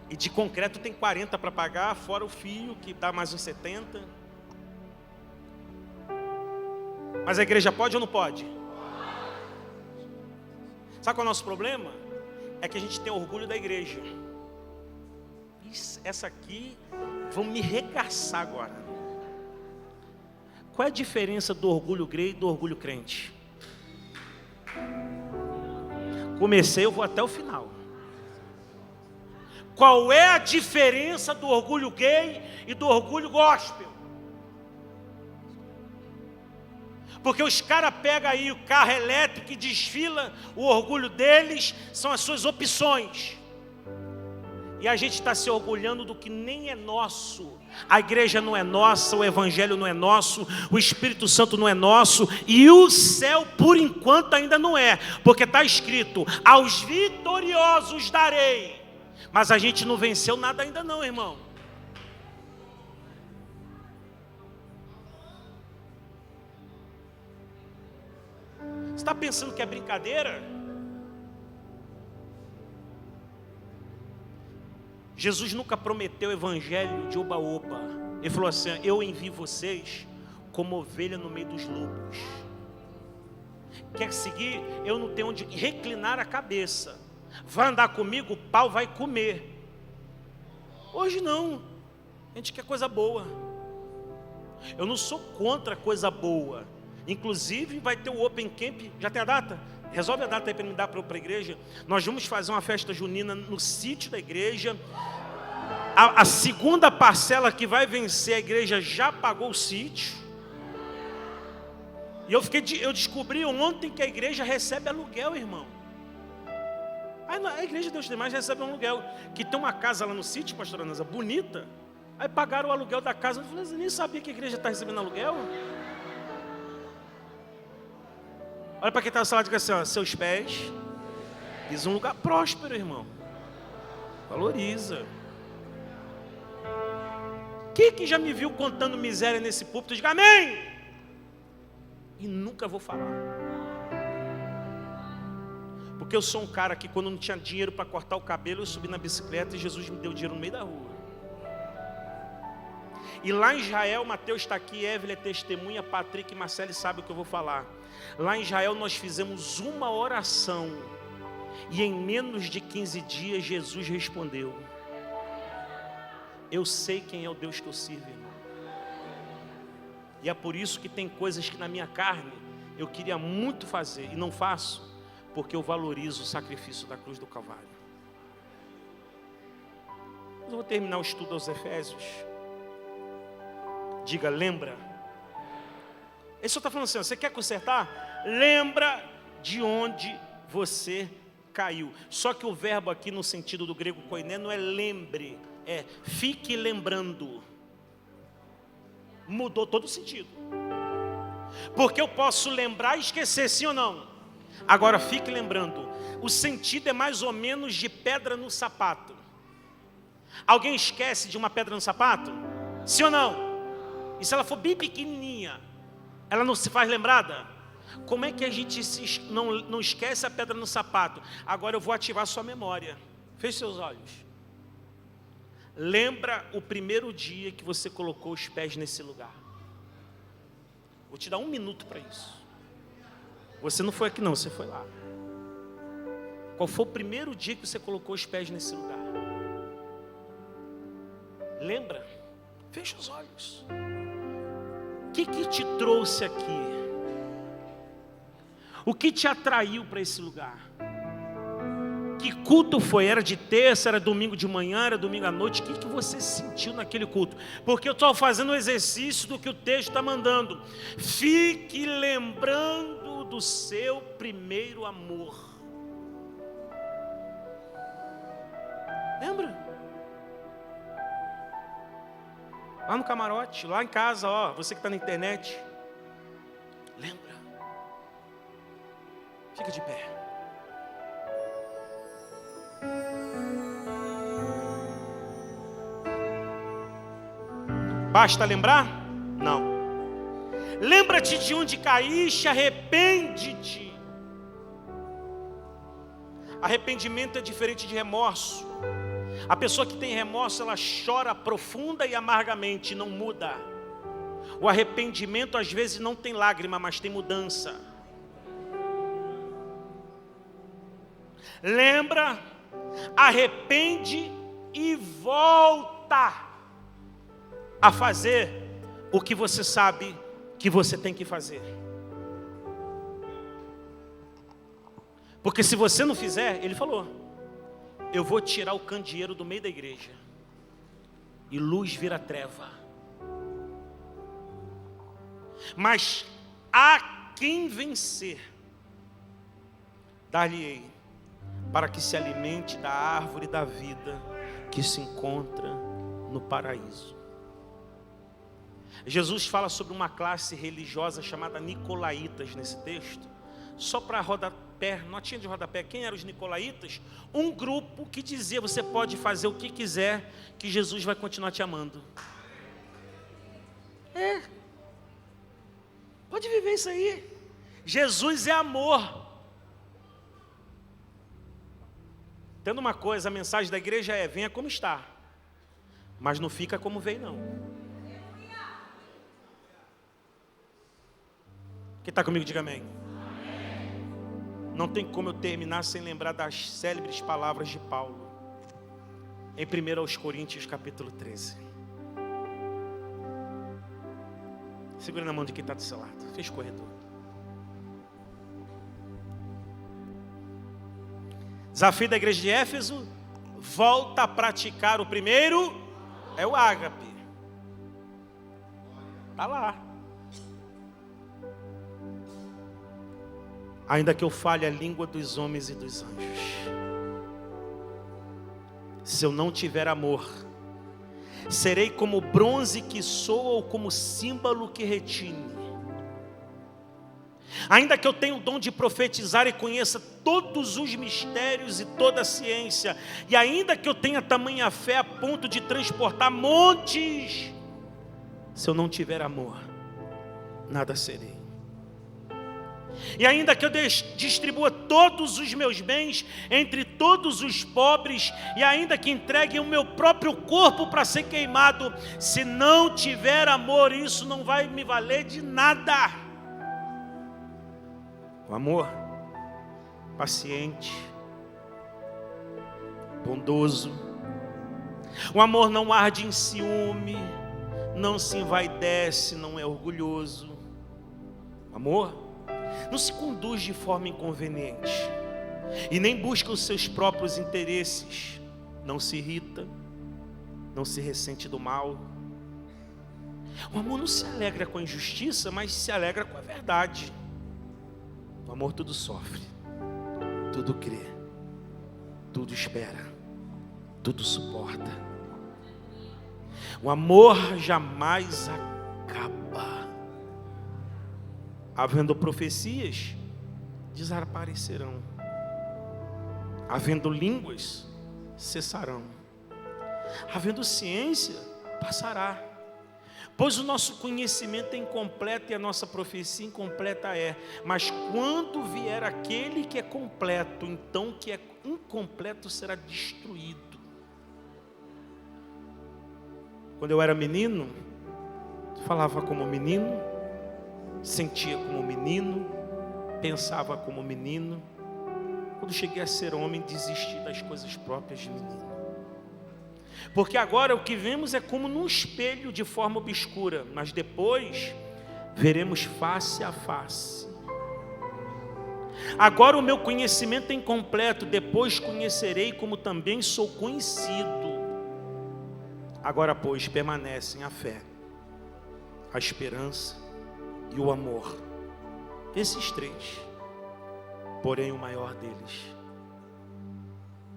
E de concreto tem 40 para pagar, fora o fio, que dá mais uns 70. Mas a igreja pode ou não pode? Sabe qual é o nosso problema? É que a gente tem orgulho da igreja. Essa aqui, vão me regaçar agora. Qual é a diferença do orgulho gay e do orgulho crente? Comecei, eu vou até o final. Qual é a diferença do orgulho gay e do orgulho gospel? Porque os caras pegam aí o carro elétrico e desfila, o orgulho deles são as suas opções. E a gente está se orgulhando do que nem é nosso. A igreja não é nossa, o evangelho não é nosso, o Espírito Santo não é nosso, e o céu por enquanto ainda não é, porque está escrito, aos vitoriosos darei. Mas a gente não venceu nada ainda não, irmão. Você está pensando que é brincadeira? Jesus nunca prometeu evangelho de oba-oba. Ele falou assim, eu envio vocês como ovelha no meio dos lobos. Quer seguir? Eu não tenho onde reclinar a cabeça. Vai andar comigo, o pau vai comer. Hoje não. A gente quer coisa boa. Eu não sou contra coisa boa. Inclusive vai ter o Open Camp. Já tem a data? Resolve a data aí para me dar para a igreja. Nós vamos fazer uma festa junina no sítio da igreja. A segunda parcela que vai vencer, a igreja já pagou o sítio. E eu descobri ontem que a igreja recebe aluguel, irmão. A igreja de Deus tem mais recebe um aluguel. Que tem uma casa lá no sítio, pastora Nasa, bonita. Aí pagaram o aluguel da casa. Eu falei, você nem sabia que a igreja está recebendo aluguel? Olha para quem está na sala e diga assim, ó, seus pés pisam um lugar próspero, irmão. Valoriza. Quem que já me viu contando miséria nesse púlpito? Diga amém! E nunca vou falar. Porque eu sou um cara que quando não tinha dinheiro para cortar o cabelo, eu subi na bicicleta e Jesus me deu dinheiro no meio da rua. E lá em Israel, Mateus está aqui, Evelyn é testemunha, Patrick e Marcele sabem o que eu vou falar. Lá em Israel nós fizemos uma oração e em menos de 15 dias Jesus respondeu. Eu sei quem é o Deus que eu sirvo, irmão. E é por isso que tem coisas que na minha carne eu queria muito fazer e não faço, porque eu valorizo o sacrifício da cruz do Calvário. Eu vou terminar o estudo aos Efésios. Diga, lembra. Ele só está falando assim, você quer consertar? Lembra de onde você caiu. Só que o verbo aqui no sentido do grego koiné não é lembre, é fique lembrando. Mudou todo o sentido. Porque eu posso lembrar e esquecer, sim ou não? Agora fique lembrando. O sentido é mais ou menos de pedra no sapato. Alguém esquece de uma pedra no sapato? Sim ou não? E se ela for bem pequenininha, ela não se faz lembrada? Como é que a gente não esquece a pedra no sapato? Agora eu vou ativar sua memória. Feche seus olhos. Lembra o primeiro dia que você colocou os pés nesse lugar. Vou te dar 1 minuto para isso. Você não foi aqui não, você foi lá. Qual foi o primeiro dia que você colocou os pés nesse lugar? Lembra? Feche os olhos. O que te trouxe aqui? O que te atraiu para esse lugar? Que culto foi? Era de terça, era domingo de manhã, era domingo à noite? O que você sentiu naquele culto? Porque eu estou fazendo o exercício do que o texto está mandando. Fique lembrando do seu primeiro amor. Lembra? Lá no camarote, lá em casa, ó, você que está na internet. Lembra? Fica de pé. Basta lembrar? Não. Lembra-te de onde caíste, arrepende-te. Arrependimento é diferente de remorso. A pessoa que tem remorso, ela chora profunda e amargamente, não muda. O arrependimento às vezes não tem lágrima, mas tem mudança. Lembra, arrepende e volta a fazer o que você sabe que você tem que fazer. Porque se você não fizer, ele falou, eu vou tirar o candeeiro do meio da igreja e luz vira treva. Mas a quem vencer, dar-lhe-ei para que se alimente da árvore da vida que se encontra no paraíso. Jesus fala sobre uma classe religiosa chamada Nicolaítas nesse texto. Só para rodapé, notinha de rodapé, quem eram os Nicolaítas? Um grupo que dizia, você pode fazer o que quiser, que Jesus vai continuar te amando. Pode viver isso aí. Jesus é amor. Tendo uma coisa, a mensagem da igreja é, venha como está, mas não fica como veio não. Quem está comigo, diga amém. Não tem como eu terminar sem lembrar das célebres palavras de Paulo, em 1 Coríntios capítulo 13. Segura na mão de quem está do seu lado. Fecha o corredor. Desafio da igreja de Éfeso: volta a praticar o primeiro, é o ágape. Está lá. Ainda que eu fale a língua dos homens e dos anjos, se eu não tiver amor, serei como bronze que soa ou como símbolo que retine. Ainda que eu tenha o dom de profetizar e conheça todos os mistérios e toda a ciência, e ainda que eu tenha tamanha fé a ponto de transportar montes, se eu não tiver amor, nada serei. E ainda que eu distribua todos os meus bens entre todos os pobres, e ainda que entregue o meu próprio corpo para ser queimado, se não tiver amor, isso não vai me valer de nada. O amor, paciente, bondoso. O amor não arde em ciúme, não se envaidece, não é orgulhoso. O amor não se conduz de forma inconveniente e nem busca os seus próprios interesses. Não se irrita, não se ressente do mal. O amor não se alegra com a injustiça, mas se alegra com a verdade. O amor tudo sofre, tudo crê, tudo espera, tudo suporta. O amor jamais acaba. Havendo profecias, desaparecerão. Havendo línguas, cessarão. Havendo ciência, passará. Pois o nosso conhecimento é incompleto e a nossa profecia incompleta é. Mas quando vier aquele que é completo, então o que é incompleto será destruído. Quando eu era menino, falava como menino, sentia como menino, pensava como menino. Quando cheguei a ser homem, desisti das coisas próprias de menino. Porque agora o que vemos é como num espelho de forma obscura, mas depois veremos face a face. Agora o meu conhecimento é incompleto, depois conhecerei como também sou conhecido. Agora, pois, permanecem a fé, a esperança e o amor. Esses três, porém o maior deles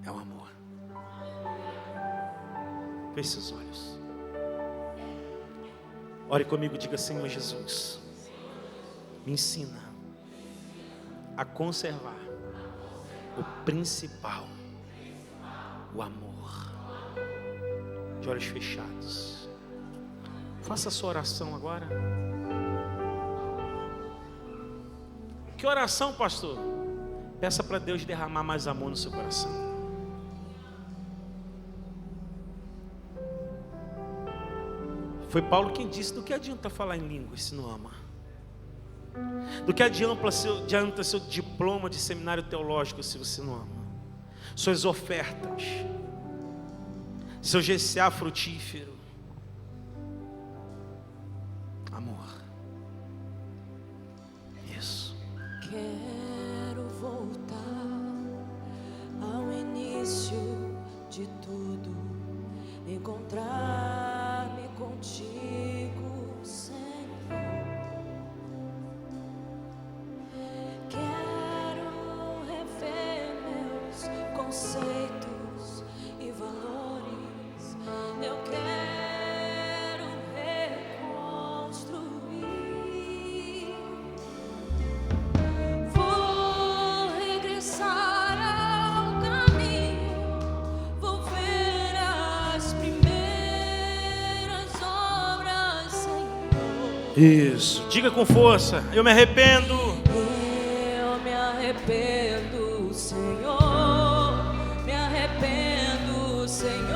é o amor. Feche seus olhos. Ore comigo, diga: Senhor Jesus, me ensina a conservar o principal, o amor. De olhos fechados, faça a sua oração agora. Que oração, pastor? Peça para Deus derramar mais amor no seu coração. Foi Paulo quem disse: do que adianta falar em línguas se não ama? Do que adianta seu diploma de seminário teológico se você não ama? Suas ofertas, seu GCA frutífero. Amor. Isso. Quero voltar ao início de tudo, encontrar-me contigo, Senhor. Quero rever meus conceitos e valores. Eu quero reconstruir. Vou regressar ao caminho, vou ver as primeiras obras, Senhor. Isso. Diga com força: eu me arrependo. Eu me arrependo, Senhor. Me arrependo, Senhor.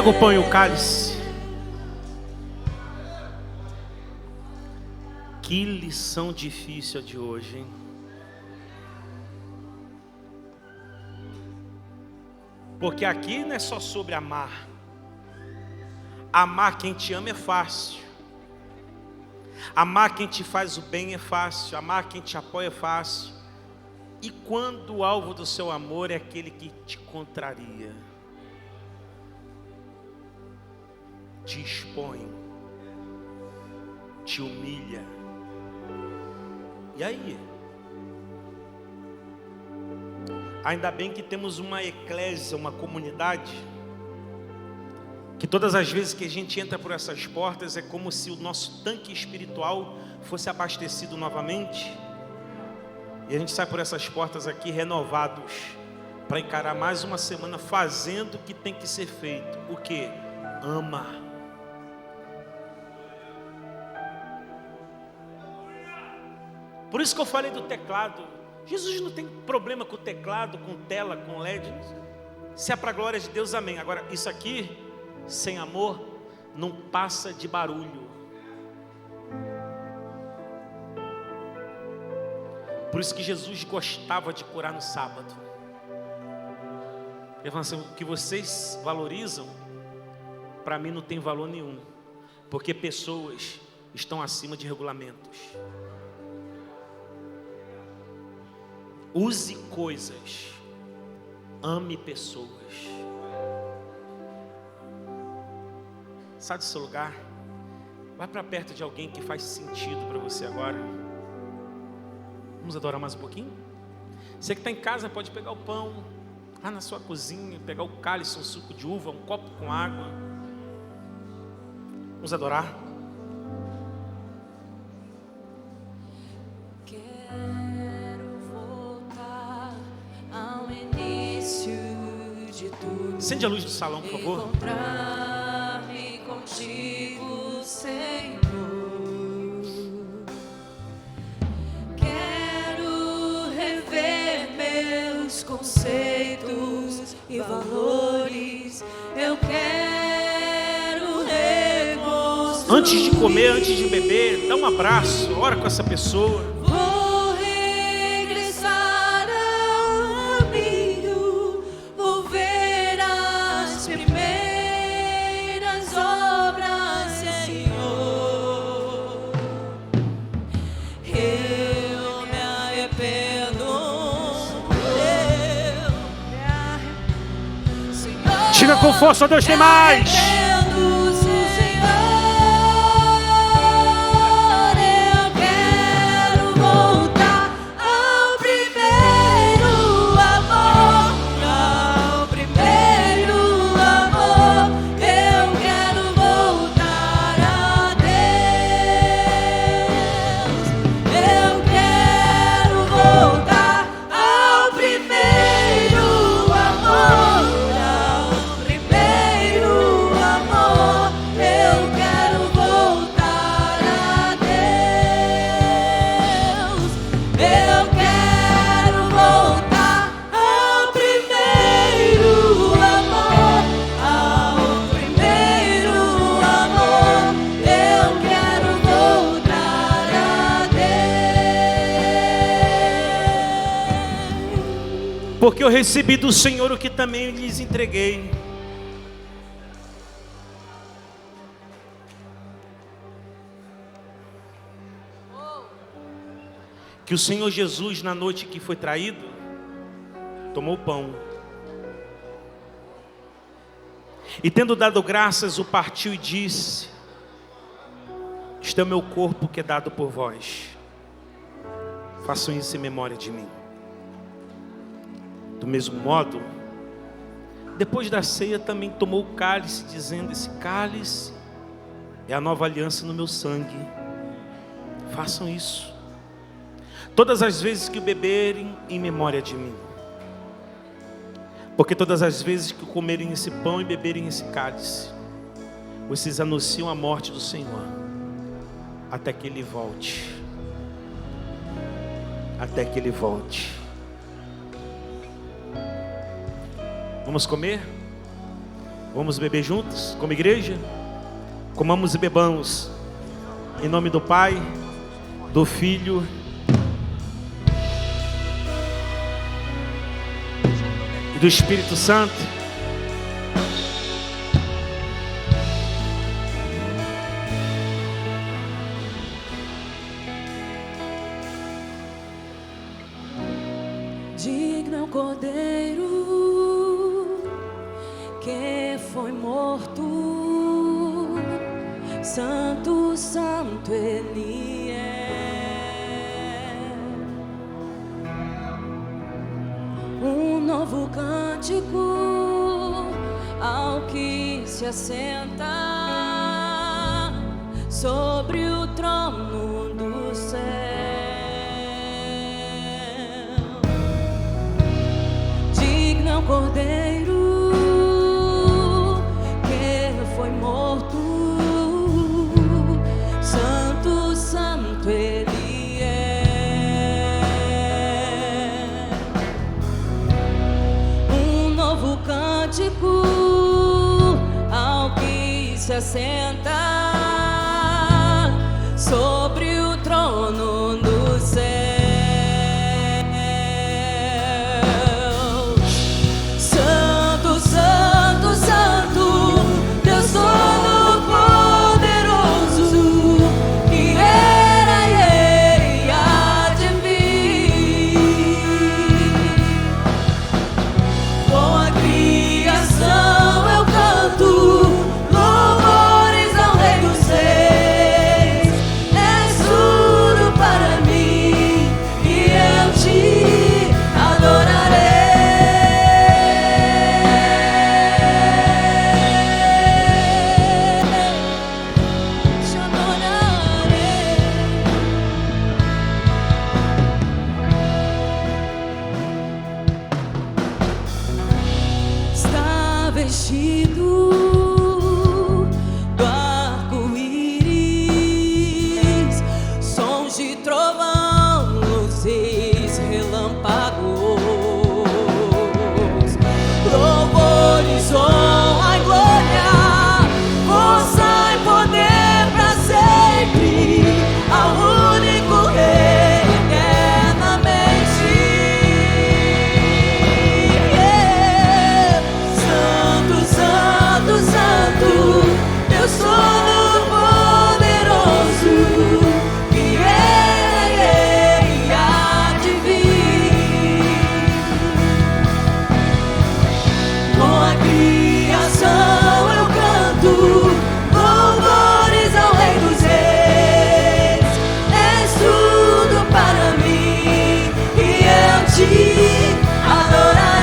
Pega o pão e o cálice. Que lição difícil a de hoje, hein? Porque aqui não é só sobre amar. Amar quem te ama é fácil. Amar quem te faz o bem é fácil. Amar quem te apoia é fácil. E quando o alvo do seu amor é aquele que te contraria, te expõe, te humilha. E aí? Ainda bem que temos uma eclésia, uma comunidade, que todas as vezes que a gente entra por essas portas é como se o nosso tanque espiritual fosse abastecido novamente. E a gente sai por essas portas aqui renovados, para encarar mais uma semana fazendo o que tem que ser feito. O que? Ama. Por isso que eu falei do teclado. Jesus não tem problema com o teclado, com tela, com LED. Se é para a glória de Deus, amém. Agora, isso aqui, sem amor, não passa de barulho. Por isso que Jesus gostava de curar no sábado. Ele falou assim: o que vocês valorizam, para mim não tem valor nenhum. Porque pessoas estão acima de regulamentos. Use coisas, ame pessoas. Sai do seu lugar, vai para perto de alguém que faz sentido para você agora. Vamos adorar mais um pouquinho? Você que está em casa pode pegar o pão lá na sua cozinha, pegar o cálice, um suco de uva, um copo com água. Vamos adorar. Acende a luz do salão, por favor. Encontrar-me contigo, Senhor. Quero rever meus conceitos e valores. Eu quero reconstruir. Antes de comer, antes de beber, dá um abraço, ora com essa pessoa. Diga com força, Deus tem mais. Porque eu recebi do Senhor o que também lhes entreguei. Que o Senhor Jesus, na noite que foi traído, tomou o pão. E tendo dado graças, o partiu e disse: este é o meu corpo que é dado por vós. Façam isso em memória de mim. Do mesmo modo, depois da ceia também tomou o cálice, dizendo: esse cálice é a nova aliança no meu sangue. Façam isso todas as vezes que beberem, em memória de mim. Porque todas as vezes que comerem esse pão e beberem esse cálice, vocês anunciam a morte do Senhor, até que Ele volte. Até que Ele volte. Vamos comer? Vamos beber juntos, como igreja? Comamos e bebamos, em nome do Pai, do Filho e do Espírito Santo. Digno é o Cordeiro que foi morto, Santo, Santo Ele é. Um novo cântico ao que se assenta sobre o trono do céu. Digno é o Cordeiro que foi morto, Santo, Santo Ele é. Um novo cântico ao que se assenta sobre o trono do céu. Santo, Santo, Santo, Deus Todo-Poderoso, que era e há de vir. Com a criação eu canto louvores ao Rei dos Reis. És tudo para mim e eu te adorarei. Te adorarei. Está vestido do arco-íris, sons de trovão, luzes, relâmpagos, louvores, honra e glória, força e poder para sempre, ao único Rei eternamente. Santo, Santo, Santo, Deus Todo-Poderoso, que era e há de vir. Com a criação eu canto louvores ao Rei dos Reis. És tudo para mim e eu te adorarei.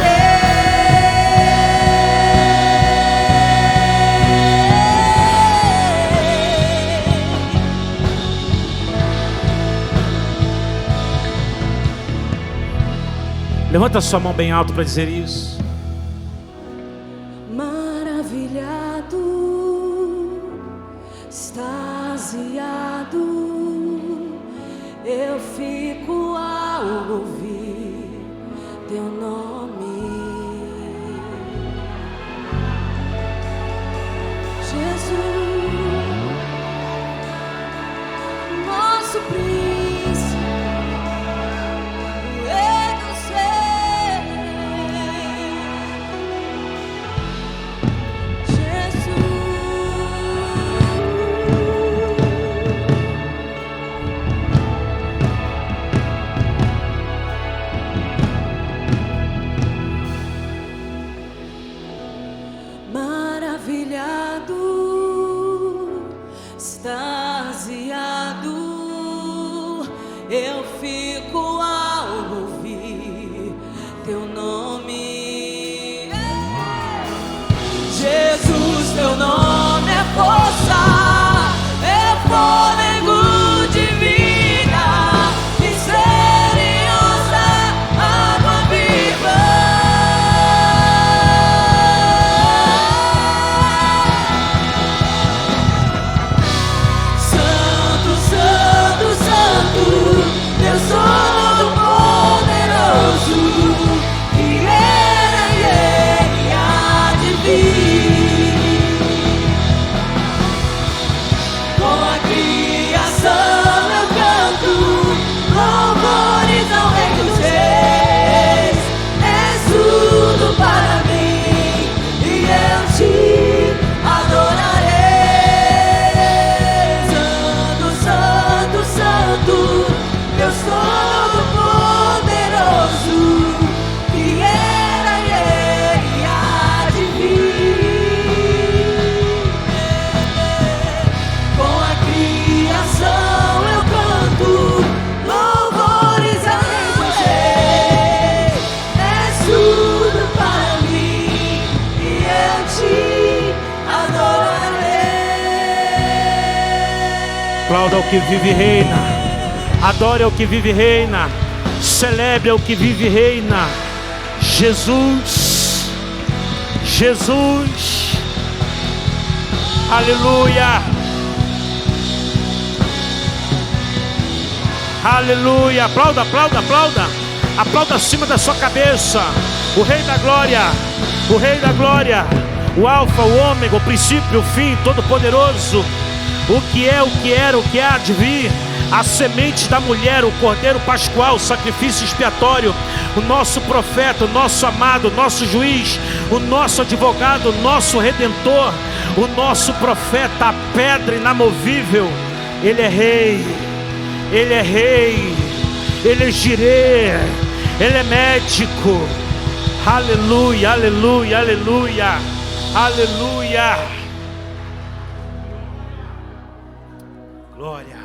Levanta a sua mão bem alto para dizer isso. Maravilhado, extasiado, eu fico ao ouvir teu nome, Jesus, nosso príncipe, o Rei dos Reis. Jesus, Aplauda o que vive e reina. Adore ao que vive e reina. Celebre ao que vive e reina. Jesus. Jesus. Aleluia. Aleluia. Aplauda, aplauda, aplauda. Aplauda acima da sua cabeça. O Rei da Glória. O Rei da Glória. O Alfa, o Ômega, o princípio, o fim, todo-poderoso. O que é, o que era, o que há de vir. A semente da mulher, o Cordeiro Pascual, o sacrifício expiatório. O nosso profeta, o nosso amado, o nosso juiz, o nosso advogado, o nosso redentor, o nosso profeta, a pedra inamovível. Ele é rei. Ele é rei. Ele é Jirê. Ele é médico. Aleluia, aleluia, aleluia. Aleluia. Glória.